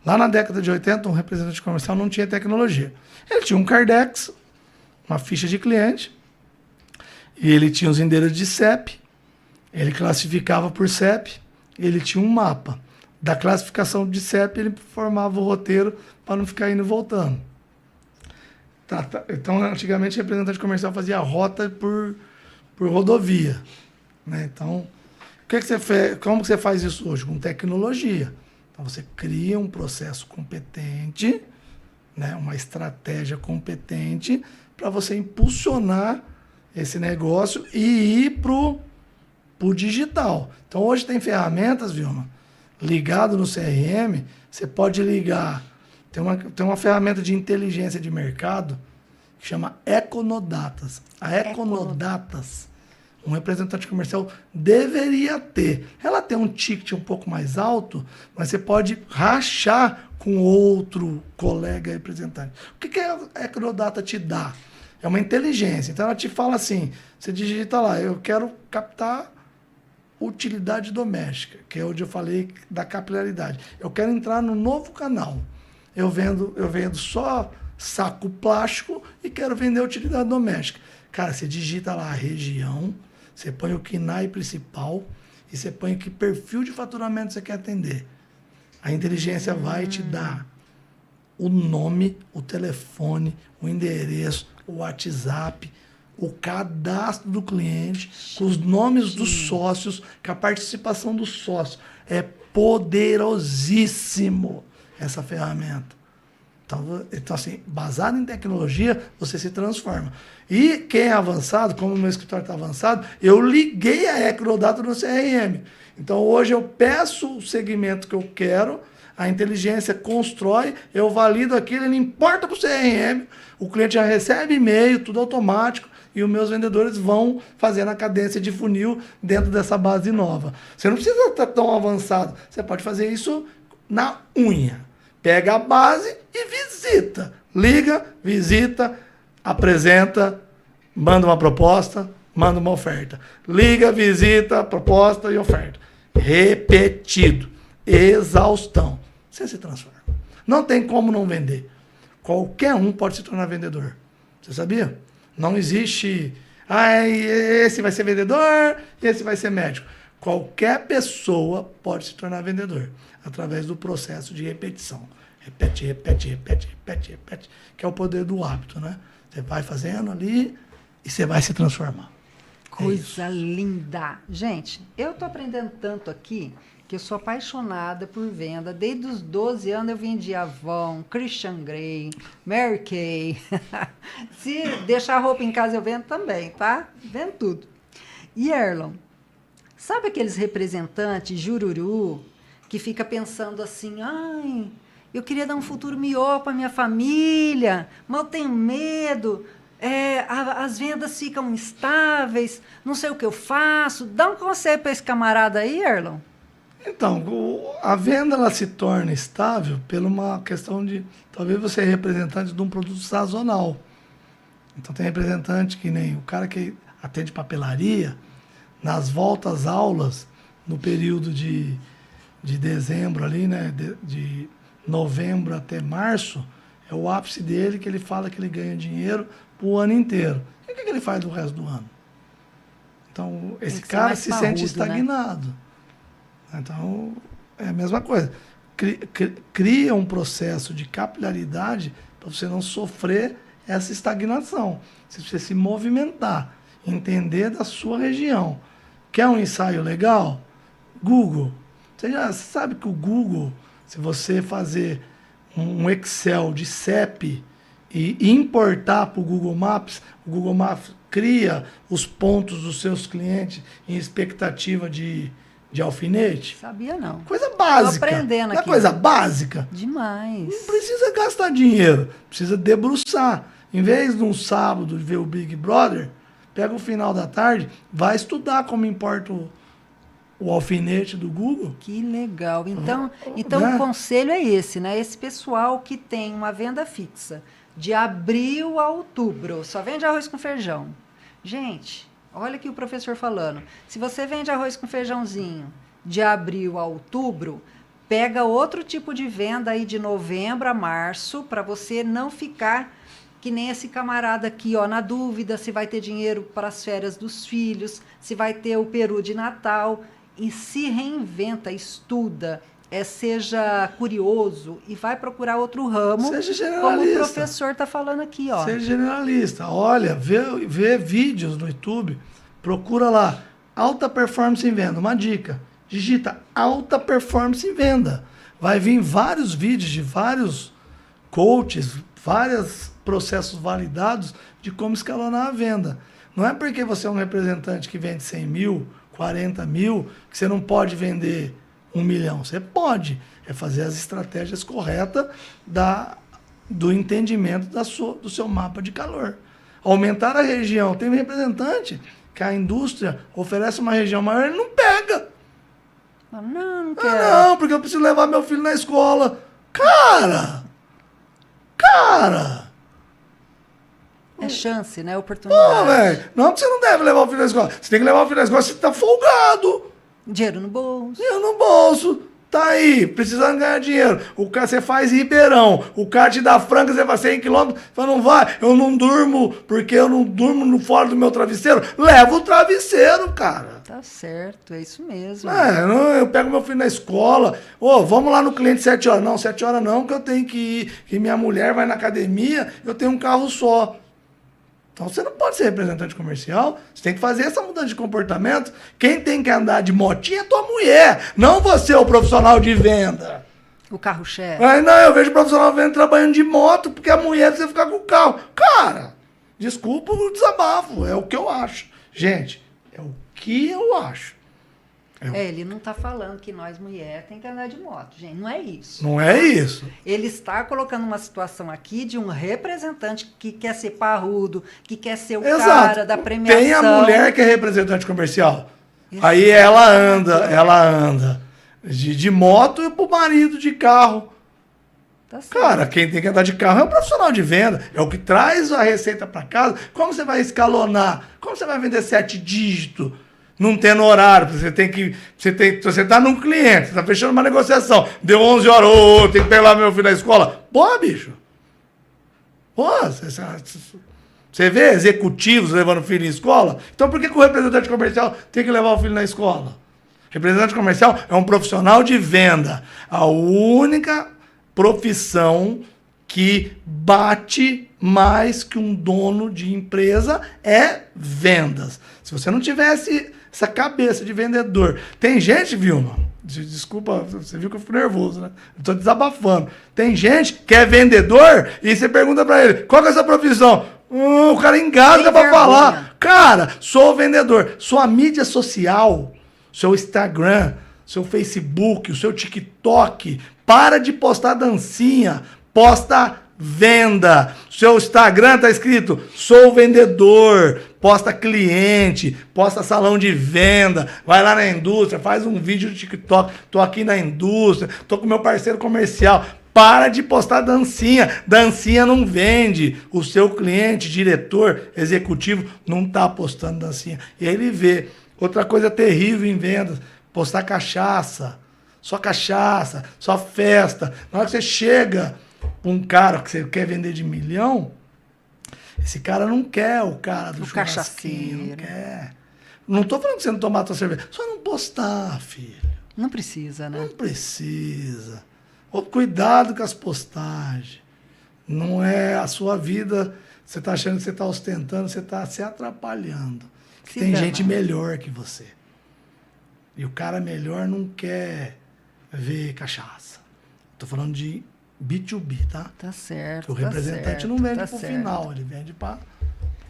Lá na década de 80, um representante comercial não tinha tecnologia. Ele tinha um Cardex, uma ficha de cliente, e ele tinha os endereços de CEP, ele classificava por CEP, ele tinha um mapa. Da classificação de CEP, ele formava o roteiro para não ficar indo e voltando. Então, antigamente, o representante comercial fazia rota por rodovia. Né? Então, como que você faz isso hoje? Com tecnologia. Então, você cria um processo competente, né? Uma estratégia competente para você impulsionar esse negócio e ir pro digital. Então, hoje tem ferramentas, Vilma, ligado no CRM, você pode ligar. Tem uma ferramenta de inteligência de mercado que chama Econodatas. A Econodatas, um representante comercial deveria ter. Ela tem um ticket um pouco mais alto, mas você pode rachar com outro colega representante. O que a Econodata te dá? É uma inteligência. Então ela te fala assim, você digita lá, eu quero captar utilidade doméstica, que é onde eu falei da capilaridade. Eu quero entrar no novo canal. Eu vendo só saco plástico e quero vender utilidade doméstica. Cara, você digita lá a região, você põe o KNAI principal e você põe que perfil de faturamento você quer atender. A inteligência vai te dar o nome, o telefone, o endereço, o WhatsApp, o cadastro do cliente, com os nomes dos sócios, com a participação do sócio. É poderosíssimo essa ferramenta. Então, assim, baseado em tecnologia, você se transforma. E quem é avançado, como o meu escritório está avançado, eu liguei a Econodata no CRM. Então, hoje eu peço o segmento que eu quero, a inteligência constrói, eu valido aquilo, ele importa para o CRM, o cliente já recebe e-mail, tudo automático, e os meus vendedores vão fazendo a cadência de funil dentro dessa base nova. Você não precisa estar tão avançado, você pode fazer isso na unha. Pega a base e visita. Liga, visita, apresenta, manda uma proposta, manda uma oferta. Liga, visita, proposta e oferta. Repetido. Exaustão. Você se transforma. Não tem como não vender. Qualquer um pode se tornar vendedor. Você sabia? Não existe... esse vai ser vendedor, esse vai ser médico. Qualquer pessoa pode se tornar vendedor através do processo de repetição. Repete, repete, repete, repete, repete, que é o poder do hábito, né? Você vai fazendo ali e você vai se transformar. Coisa linda. Gente, eu tô aprendendo tanto aqui que eu sou apaixonada por venda. Desde os 12 anos eu vendi Avon, Christian Grey, Mary Kay. Se deixar roupa em casa eu vendo também, tá? Vendo tudo. E Erlon, sabe aqueles representantes jururu que fica pensando assim, ai, eu queria dar um futuro melhor para minha família, mas eu tenho medo, as vendas ficam instáveis, não sei o que eu faço. Dá um conselho para esse camarada aí, Erlon? Então, a venda ela se torna estável por uma questão de, talvez você é representante de um produto sazonal. Então tem representante que nem o cara que atende papelaria, nas voltas aulas, no período de dezembro ali, né, de novembro até março, é o ápice dele que ele fala que ele ganha dinheiro o ano inteiro. E o que ele faz do resto do ano? Então, esse cara se sente estagnado. Né? Então, é a mesma coisa. Cria um processo de capilaridade para você não sofrer essa estagnação. Você se movimentar, entender da sua região. Quer um ensaio legal? Google. Você sabe que o Google, se você fazer um Excel de CEP e importar para o Google Maps cria os pontos dos seus clientes em expectativa de alfinete? Sabia não. Coisa básica. Tô aprendendo aqui. Não é coisa básica? Demais. Não precisa gastar dinheiro, precisa debruçar. Em vez de um sábado ver o Big Brother, pega o final da tarde, vai estudar como importa o alfinete do Google. Que legal. Então né? O conselho é esse, né? Esse pessoal que tem uma venda fixa de abril a outubro, só vende arroz com feijão. Gente, olha aqui o professor falando. Se você vende arroz com feijãozinho de abril a outubro, pega outro tipo de venda aí de novembro a março, para você não ficar que nem esse camarada aqui, ó, na dúvida se vai ter dinheiro para as férias dos filhos, se vai ter o peru de Natal. E se reinventa, estuda, seja curioso e vai procurar outro ramo, seja generalista. Como o professor está falando aqui. Ó. Seja generalista. Olha, vê vídeos no YouTube, procura lá, alta performance em venda, uma dica, digita alta performance em venda. Vai vir vários vídeos de vários coaches, vários processos validados de como escalonar a venda. Não é porque você é um representante que vende 100 mil, 40 mil, que você não pode vender 1 milhão. Você pode. É fazer as estratégias corretas do entendimento do seu mapa de calor. Aumentar a região. Tem um representante que a indústria oferece uma região maior, ele não pega. Não quero. Não, porque eu preciso levar meu filho na escola. Cara! É chance, né? Oportunidade. Pô, velho. Não que você não deve levar o filho na escola. Você tem que levar o filho na escola, você tá folgado. Dinheiro no bolso. Dinheiro no bolso. Tá aí, precisando ganhar dinheiro. O cara, você faz Ribeirão. O cara te dá Franca, você vai 100 quilômetros. Fala, não vai, eu não durmo, porque eu não durmo fora do meu travesseiro. Leva o travesseiro, cara. Tá certo, é isso mesmo. Eu pego meu filho na escola. Vamos lá no cliente 7 horas. Não, 7 horas não, que eu tenho que ir. Que minha mulher vai na academia, eu tenho um carro só. Então você não pode ser representante comercial, você tem que fazer essa mudança de comportamento. Quem tem que andar de motinha é tua mulher, não você, o profissional de venda. O carro-chefe. Não, eu vejo o profissional de venda trabalhando de moto, porque a mulher precisa ficar com o carro. Cara, desculpa o desabafo, é o que eu acho. Gente, é o que eu acho. Ele não está falando que nós, mulher, tem que andar de moto, gente. Não é isso. Não é isso. Ele está colocando uma situação aqui de um representante que quer ser parrudo, que quer ser o cara da premiação. Tem a mulher que é representante comercial. Isso. Aí ela anda de moto e pro marido de carro. Tá certo. Cara, quem tem que andar de carro é o profissional de venda. É o que traz a receita para casa. Como você vai escalonar? Como você vai vender 7 dígitos? Não tendo horário. Você tá num cliente, você tá fechando uma negociação. Deu 11 horas, tem que pegar lá meu filho na escola. Pô, bicho. Pô, você vê executivos levando o filho em escola? Então por que o representante comercial tem que levar o filho na escola? Representante comercial é um profissional de venda. A única profissão que bate mais que um dono de empresa é vendas. Se você não tivesse essa cabeça de vendedor. Tem gente, Vilma, desculpa, você viu que eu fico nervoso, né? Eu tô desabafando. Tem gente que é vendedor e você pergunta pra ele, qual que é essa profissão? O cara engasga pra falar. Cara, sou vendedor. Sua mídia social, seu Instagram, seu Facebook, o seu TikTok, para de postar dancinha, posta venda. Seu Instagram tá escrito, sou vendedor, posta cliente, posta salão de venda, vai lá na indústria, faz um vídeo do TikTok, tô aqui na indústria, tô com meu parceiro comercial. Para de postar dancinha. Dancinha não vende. O seu cliente, diretor, executivo, não tá postando dancinha. E aí ele vê. Outra coisa terrível em vendas, postar cachaça. Só festa. Na hora que você chega pra um cara que você quer vender de 1 milhão, esse cara não quer o cara do churrasquinho, não quer. Não tô falando que você não tomar tua cerveja, só não postar, filho. Não precisa, né? Não precisa. Cuidado com as postagens. Não é a sua vida, você tá achando que você tá ostentando, você tá se atrapalhando. Tem gente melhor que você. E o cara melhor não quer ver cachaça. Tô falando de B2B, tá? Tá certo. O representante não vende pro final, ele vende para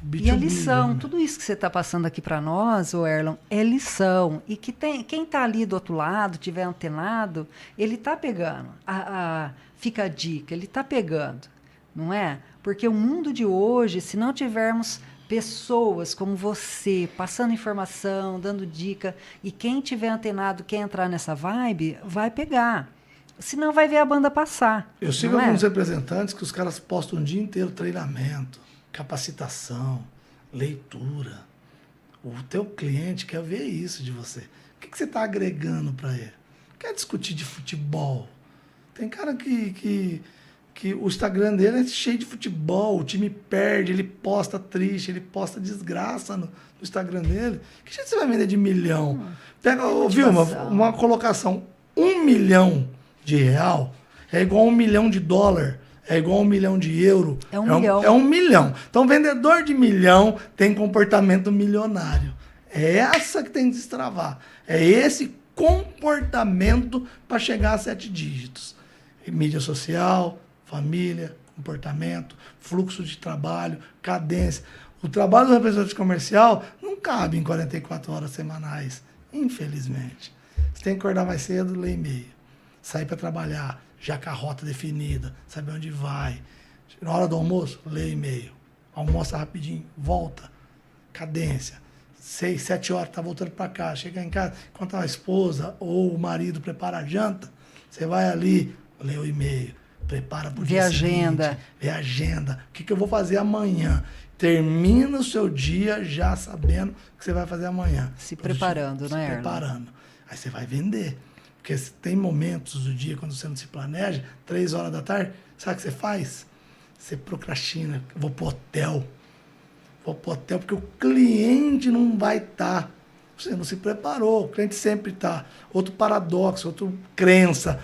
B2B. E a lição, tudo isso que você está passando aqui para nós, ô Erlon, é lição. E que quem está ali do outro lado, tiver antenado, ele está pegando. Fica a dica, ele está pegando, não é? Porque o mundo de hoje, se não tivermos pessoas como você, passando informação, dando dica, e quem tiver antenado, quem entrar nessa vibe, vai pegar. Senão vai ver a banda passar. Eu sigo alguns representantes que os caras postam o dia inteiro treinamento, capacitação, leitura. O teu cliente quer ver isso de você. O que você está agregando para ele? Quer discutir de futebol? Tem cara que o Instagram dele é cheio de futebol, o time perde, ele posta triste, ele posta desgraça no Instagram dele. Que jeito você vai vender de 1 milhão? Pega, viu, uma colocação, 1 milhão de real é igual a 1 milhão de dólar. É igual a 1 milhão de euro. É 1 milhão. É 1 milhão. Então, vendedor de 1 milhão tem comportamento milionário. É essa que tem que destravar. É esse comportamento para chegar a 7 dígitos. Mídia social, família, comportamento, fluxo de trabalho, cadência. O trabalho do representante comercial não cabe em 44 horas semanais, infelizmente. Você tem que acordar mais cedo, ler e-mail. Sair para trabalhar, já com a rota definida, saber onde vai. Na hora do almoço, lê e-mail. Almoça rapidinho, volta. Cadência. 6, 7 horas, tá voltando para casa. Chega em casa, enquanto a esposa ou o marido prepara a janta, você vai ali, lê o e-mail, prepara para o dia seguinte. Vê a agenda. O que eu vou fazer amanhã? Termina o seu dia já sabendo o que você vai fazer amanhã. Se preparando, né, Erlon? Se preparando. Aí você vai vender. Porque tem momentos do dia, quando você não se planeja, 3 horas da tarde, sabe o que você faz? Você procrastina. Vou pro hotel. Porque o cliente não vai estar. Você não se preparou, o cliente sempre está. Outro paradoxo, outra crença.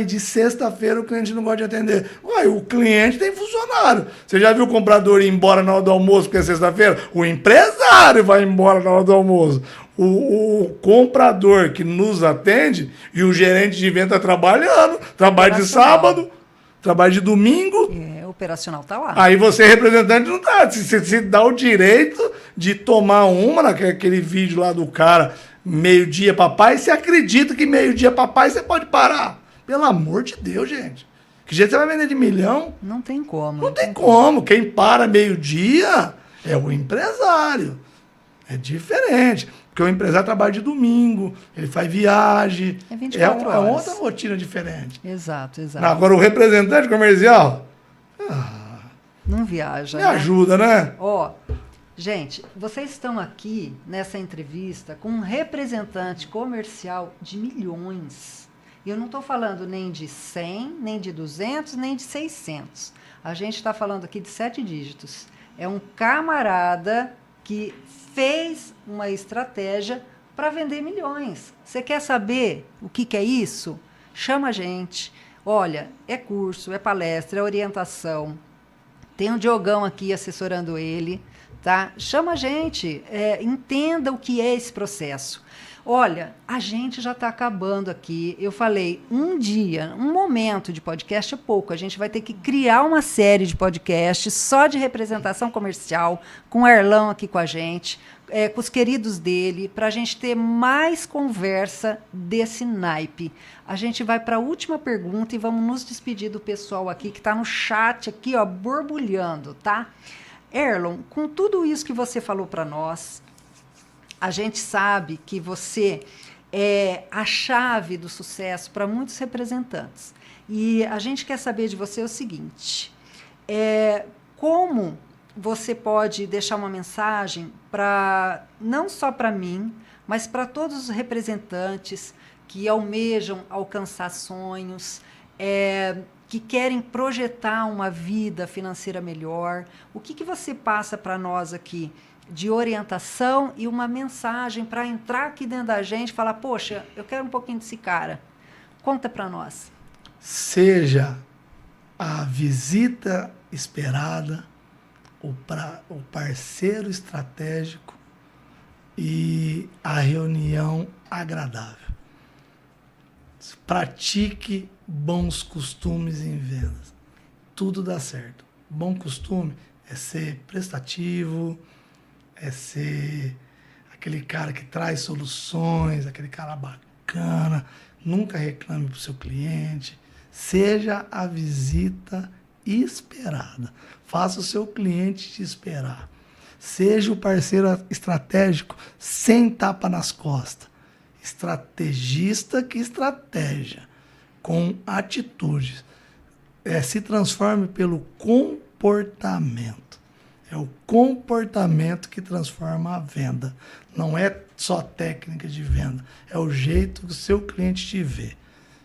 De sexta-feira o cliente não gosta de atender. O cliente tem funcionário. Você já viu o comprador ir embora na hora do almoço porque é sexta-feira? O empresário vai embora na hora do almoço. O comprador que nos atende e o gerente de venda trabalhando, trabalho de sábado, trabalho de domingo. O operacional tá lá. Aí você, representante, não tá. Você dá o direito de tomar uma, naquele vídeo lá do cara, meio-dia papai, você acredita que meio-dia papai você pode parar? Pelo amor de Deus, gente. Que jeito você vai vender de 1 milhão? Não tem como. Não tem como. Quem para meio-dia é o empresário. É diferente. Porque o empresário trabalha de domingo, ele faz viagem. É 24 É horas. outra rotina diferente. Exato. Agora, o representante comercial, Não viaja, me né? ajuda, né? Ó, gente, vocês estão aqui nessa entrevista com um representante comercial de milhões. E eu não estou falando nem de 100, nem de 200, nem de 600. A gente está falando aqui de 7 dígitos. É um camarada que fez uma estratégia para vender milhões. Você quer saber o que é isso? Chama a gente. Olha, é curso, é palestra, é orientação. Tem o Diogão aqui assessorando ele, tá? Chama a gente, entenda o que é esse processo. Olha, a gente já está acabando aqui. Eu falei, um dia, um momento de podcast é pouco. A gente vai ter que criar uma série de podcasts só de representação comercial, com o Erlão aqui com a gente, com os queridos dele, para a gente ter mais conversa desse naipe. A gente vai para a última pergunta e vamos nos despedir do pessoal aqui que está no chat aqui, ó, borbulhando, tá? Erlon, com tudo isso que você falou para nós, a gente sabe que você é a chave do sucesso para muitos representantes. E a gente quer saber de você o seguinte, como você pode deixar uma mensagem não só para mim, mas para todos os representantes que almejam alcançar sonhos, que querem projetar uma vida financeira melhor. O que você passa para nós aqui de orientação e uma mensagem para entrar aqui dentro da gente e falar, poxa, eu quero um pouquinho desse cara. Conta para nós. Seja a visita esperada, o parceiro estratégico e a reunião agradável. Pratique bons costumes em vendas. Tudo dá certo. Bom costume é ser prestativo, é ser aquele cara que traz soluções, aquele cara bacana, nunca reclame para o seu cliente. Seja a visita esperada. Faça o seu cliente te esperar. Seja o parceiro estratégico sem tapa nas costas. Estrategista que estratégia, com atitudes. Se transforme pelo comportamento. É o comportamento que transforma a venda. Não é só técnica de venda. É o jeito que o seu cliente te vê.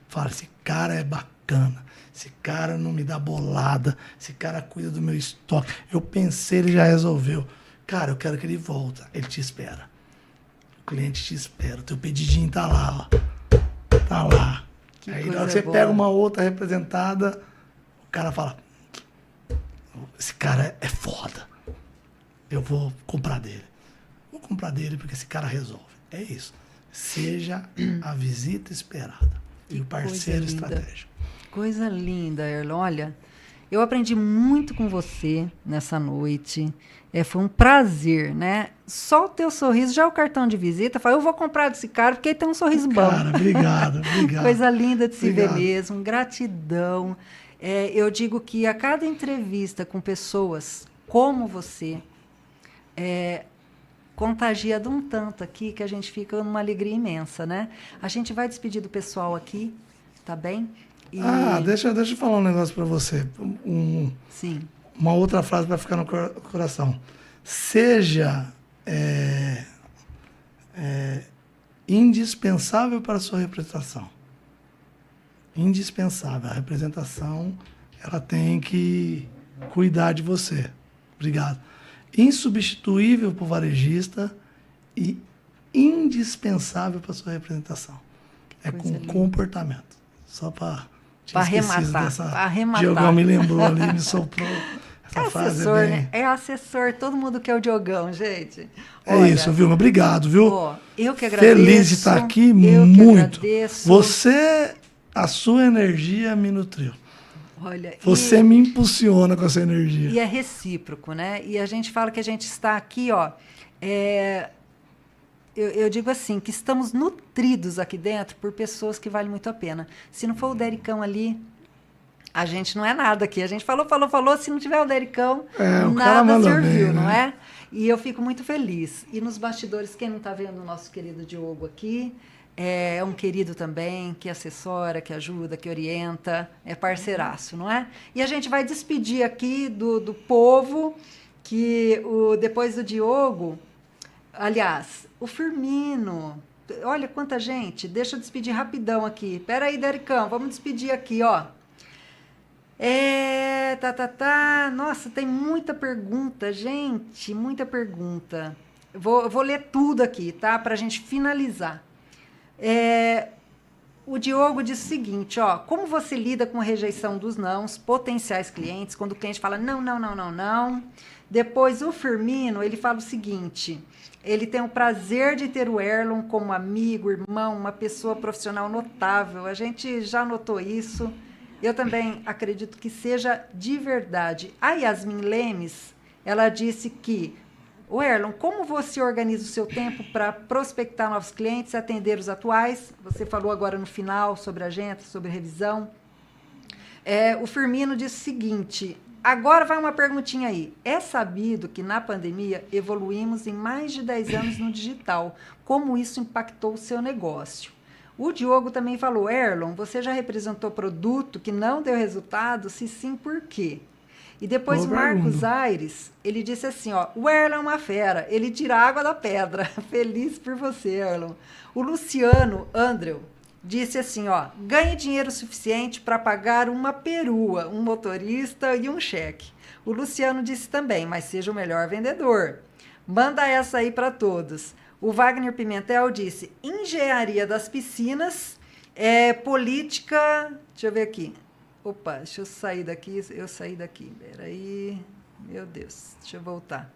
Fala, esse cara é bacana. Esse cara não me dá bolada. Esse cara cuida do meu estoque. Eu pensei, ele já resolveu. Cara, eu quero que ele volta. Ele te espera. O cliente te espera. O teu pedidinho tá lá, ó. Tá lá. Aí na hora que você pega uma outra representada, o cara fala, esse cara é foda. Eu vou comprar dele. Vou comprar dele porque esse cara resolve. É isso. Seja a visita esperada. E o parceiro estratégico. Coisa linda, Erlon. Olha, eu aprendi muito com você nessa noite. Foi um prazer, né? Só o teu sorriso, já o cartão de visita, fala, eu vou comprar desse cara porque ele tem um sorriso bom. Cara, obrigado. Coisa linda de se ver mesmo. Gratidão. Eu digo que a cada entrevista com pessoas como você, contagia de um tanto aqui que a gente fica numa alegria imensa, né? A gente vai despedir do pessoal aqui, tá bem? Deixa eu falar um negócio para você. Sim. Uma outra frase para ficar no coração. Seja indispensável para a sua representação. Indispensável. A representação, ela tem que cuidar de você. Obrigado. Insubstituível para o varejista e indispensável para a sua representação. Com comportamento. Só para arrematar. Diogão me lembrou ali, me soprou. Essa frase assessor, né? É assessor, todo mundo quer o Diogão, gente. Olha, isso, Vilma. Obrigado, viu? Eu que agradeço. Feliz de estar aqui, muito. Você, a sua energia me nutriu. Olha, você me impulsiona com essa energia. E é recíproco, né? E a gente fala que a gente está aqui, ó. Eu digo assim, que estamos nutridos aqui dentro por pessoas que valem muito a pena. Se não for o Dericão ali, a gente não é nada aqui. A gente falou, se não tiver o Dericão, nada serviu, não é? E eu fico muito feliz. E nos bastidores, quem não está vendo o nosso querido Diogo aqui, é um querido também, que assessora, que ajuda, que orienta, é parceiraço, não é? E a gente vai despedir aqui do povo, que depois do Diogo, aliás, o Firmino, olha quanta gente, deixa eu despedir rapidão aqui. Pera aí, Dericão, vamos despedir aqui, ó. Nossa, tem muita pergunta, gente, muita pergunta. Vou ler tudo aqui, tá? Pra gente finalizar. O Diogo diz o seguinte, ó, como você lida com a rejeição dos nãos, potenciais clientes, quando o cliente fala não. Depois o Firmino, ele fala o seguinte, ele tem o prazer de ter o Erlon como amigo, irmão, uma pessoa profissional notável, a gente já notou isso, eu também acredito que seja de verdade. A Yasmin Lemes, ela disse que o Erlon, como você organiza o seu tempo para prospectar novos clientes e atender os atuais? Você falou agora no final sobre agenda, sobre revisão. O Firmino disse o seguinte, agora vai uma perguntinha aí. É sabido que na pandemia evoluímos em mais de 10 anos no digital. Como isso impactou o seu negócio? O Diogo também falou, Erlon, você já representou produto que não deu resultado? Se sim, por quê? E depois o Marcos Aires, ele disse assim, ó, o Erlon é uma fera, ele tira a água da pedra. Feliz por você, Erlon. O Luciano Andreu disse assim, ó, ganhe dinheiro suficiente para pagar uma perua, um motorista e um cheque. O Luciano disse também, mas seja o melhor vendedor. Manda essa aí para todos. O Wagner Pimentel disse, engenharia das piscinas, política, deixa eu ver aqui. Opa, deixa eu sair daqui, peraí, meu Deus, deixa eu voltar.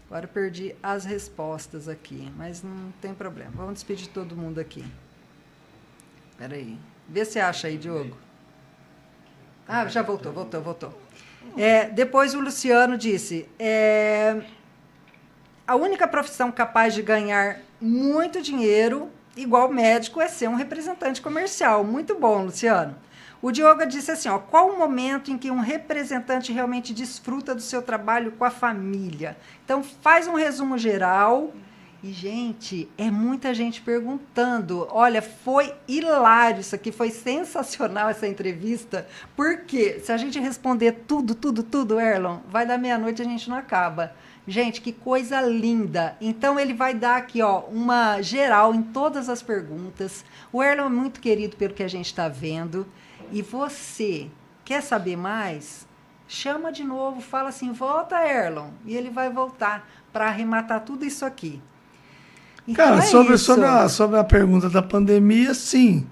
Agora eu perdi as respostas aqui, mas não tem problema, vamos despedir todo mundo aqui. Peraí, vê se acha aí, Diogo. Ah, já voltou. Depois o Luciano disse, a única profissão capaz de ganhar muito dinheiro igual médico é ser um representante comercial. Muito bom, Luciano. O Diogo disse assim, ó, qual o momento em que um representante realmente desfruta do seu trabalho com a família? Então, faz um resumo geral. E, gente, muita gente perguntando. Olha, foi hilário isso aqui, foi sensacional essa entrevista, porque se a gente responder tudo, Erlon, vai dar meia-noite e a gente não acaba. Gente, que coisa linda. Então, ele vai dar aqui, ó, uma geral em todas as perguntas. O Erlon é muito querido pelo que a gente está vendo. E você quer saber mais? Chama de novo, fala assim, volta, Erlon. E ele vai voltar para arrematar tudo isso aqui. Então, cara, sobre a pergunta da pandemia, sim.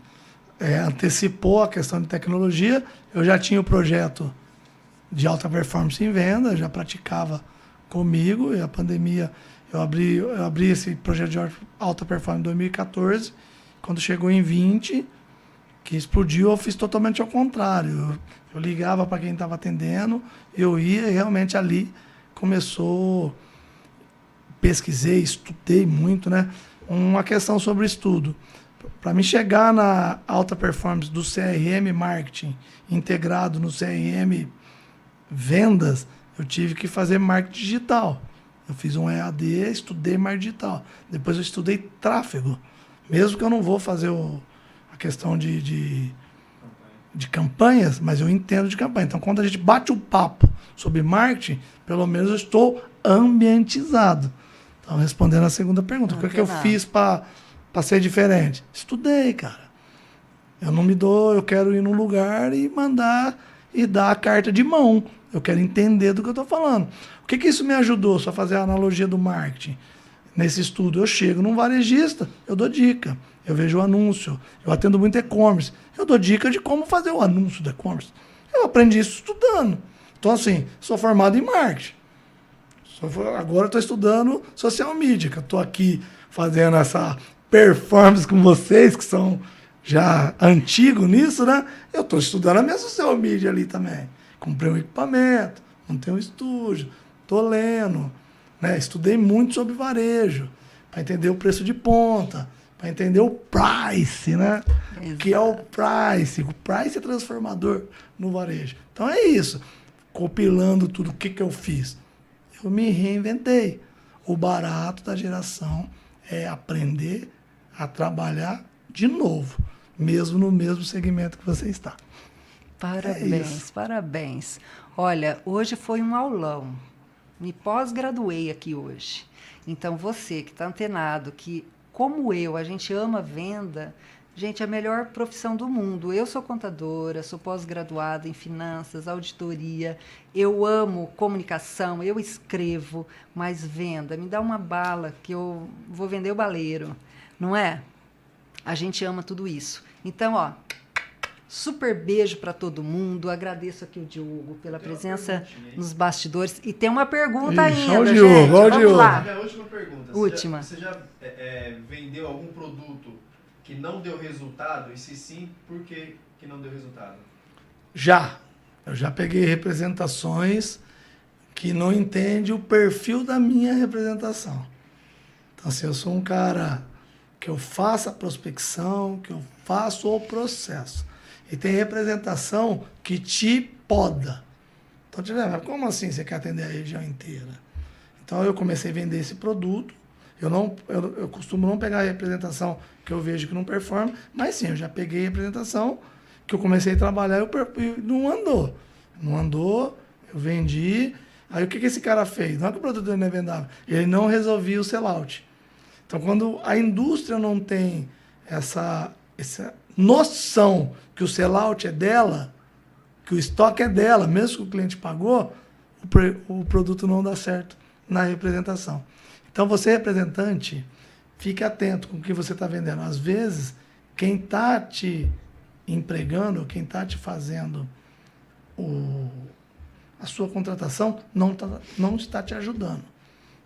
Antecipou a questão de tecnologia. Eu já tinha o projeto de alta performance em venda, já praticava comigo, e a pandemia, eu abri esse projeto de alta performance em 2014, quando chegou em 20, que explodiu, eu fiz totalmente ao contrário, eu ligava para quem estava atendendo, eu ia e realmente ali começou, pesquisei, estudei muito, né? Uma questão sobre estudo. Para mim chegar na alta performance do CRM Marketing, integrado no CRM Vendas, eu tive que fazer marketing digital. Eu fiz um EAD, estudei marketing digital. Depois eu estudei tráfego. Mesmo que eu não vou fazer a questão de campanhas, mas eu entendo de campanha. Então, quando a gente bate o papo sobre marketing, pelo menos eu estou ambientizado. Então, respondendo a segunda pergunta, o que eu fiz para ser diferente? Estudei, cara. Eu não me dou, eu quero ir num lugar e mandar e dar a carta de mão. Eu quero entender do que eu estou falando. O que isso me ajudou? Só fazer a analogia do marketing. Nesse estudo, eu chego num varejista, eu dou dica. Eu vejo o anúncio. Eu atendo muito e-commerce. Eu dou dica de como fazer o anúncio do e-commerce. Eu aprendi isso estudando. Então, assim, sou formado em marketing. Agora eu estou estudando social media, que eu estou aqui fazendo essa performance com vocês, que são já antigos nisso, né? Eu estou estudando a minha social media ali também. Comprei um equipamento, montei um estúdio, estou lendo, né? Estudei muito sobre varejo, para entender o preço de ponta, para entender o price, né? O que é o price? O price é transformador no varejo. Então é isso. compilando tudo, o que eu fiz? Eu me reinventei. O barato da geração é aprender a trabalhar de novo, mesmo no mesmo segmento que você está. Parabéns, parabéns. Olha, hoje foi um aulão. Me pós-graduei aqui hoje. Então, você que está antenado, que, como eu, a gente ama venda, gente, é a melhor profissão do mundo. Eu sou contadora, sou pós-graduada em finanças, auditoria, eu amo comunicação, eu escrevo, mas venda, me dá uma bala que eu vou vender o baleiro, não é? A gente ama tudo isso. Então, ó, super beijo para todo mundo. Agradeço aqui o Diogo pela presença nos bastidores. E tem uma pergunta ainda, gente. Vamos lá. Minha última pergunta. Última. Você já vendeu algum produto que não deu resultado? E se sim, por que não deu resultado? Eu já peguei representações que não entendem o perfil da minha representação. Então, assim, eu sou um cara que eu faço a prospecção, que eu faço o processo. E tem representação que te poda. Então, mas como assim você quer atender a região inteira? Então, eu comecei a vender esse produto. Eu costumo não pegar a representação que eu vejo que não performa, mas sim, eu já peguei a representação que eu comecei a trabalhar e não andou. Não andou, eu vendi. Aí, o que esse cara fez? Não é que o produto dele não é vendável. Ele não resolvia o sellout. Então, quando a indústria não tem essa noção que o sellout é dela, que o estoque é dela, mesmo que o cliente pagou, o produto não dá certo na representação. Então, você, representante, fique atento com o que você está vendendo. Às vezes, quem está te empregando, quem está te fazendo a sua contratação, não está te ajudando.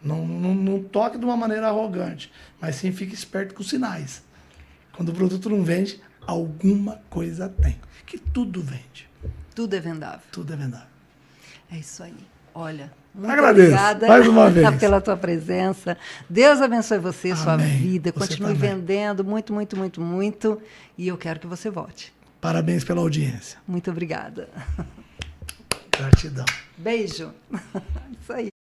Não toque de uma maneira arrogante, mas sim fique esperto com os sinais. Quando o produto não vende, alguma coisa tem. Que tudo vende. Tudo é vendável. Tudo é vendável. É isso aí. Olha, muito agradeço, obrigada mais uma vez, pela tua presença. Deus abençoe você, Amém. sua vida. Você Continue também. vendendo muito, muito, muito, muito. E eu quero que você volte. Parabéns pela audiência. Muito obrigada. Gratidão. Beijo. Isso aí.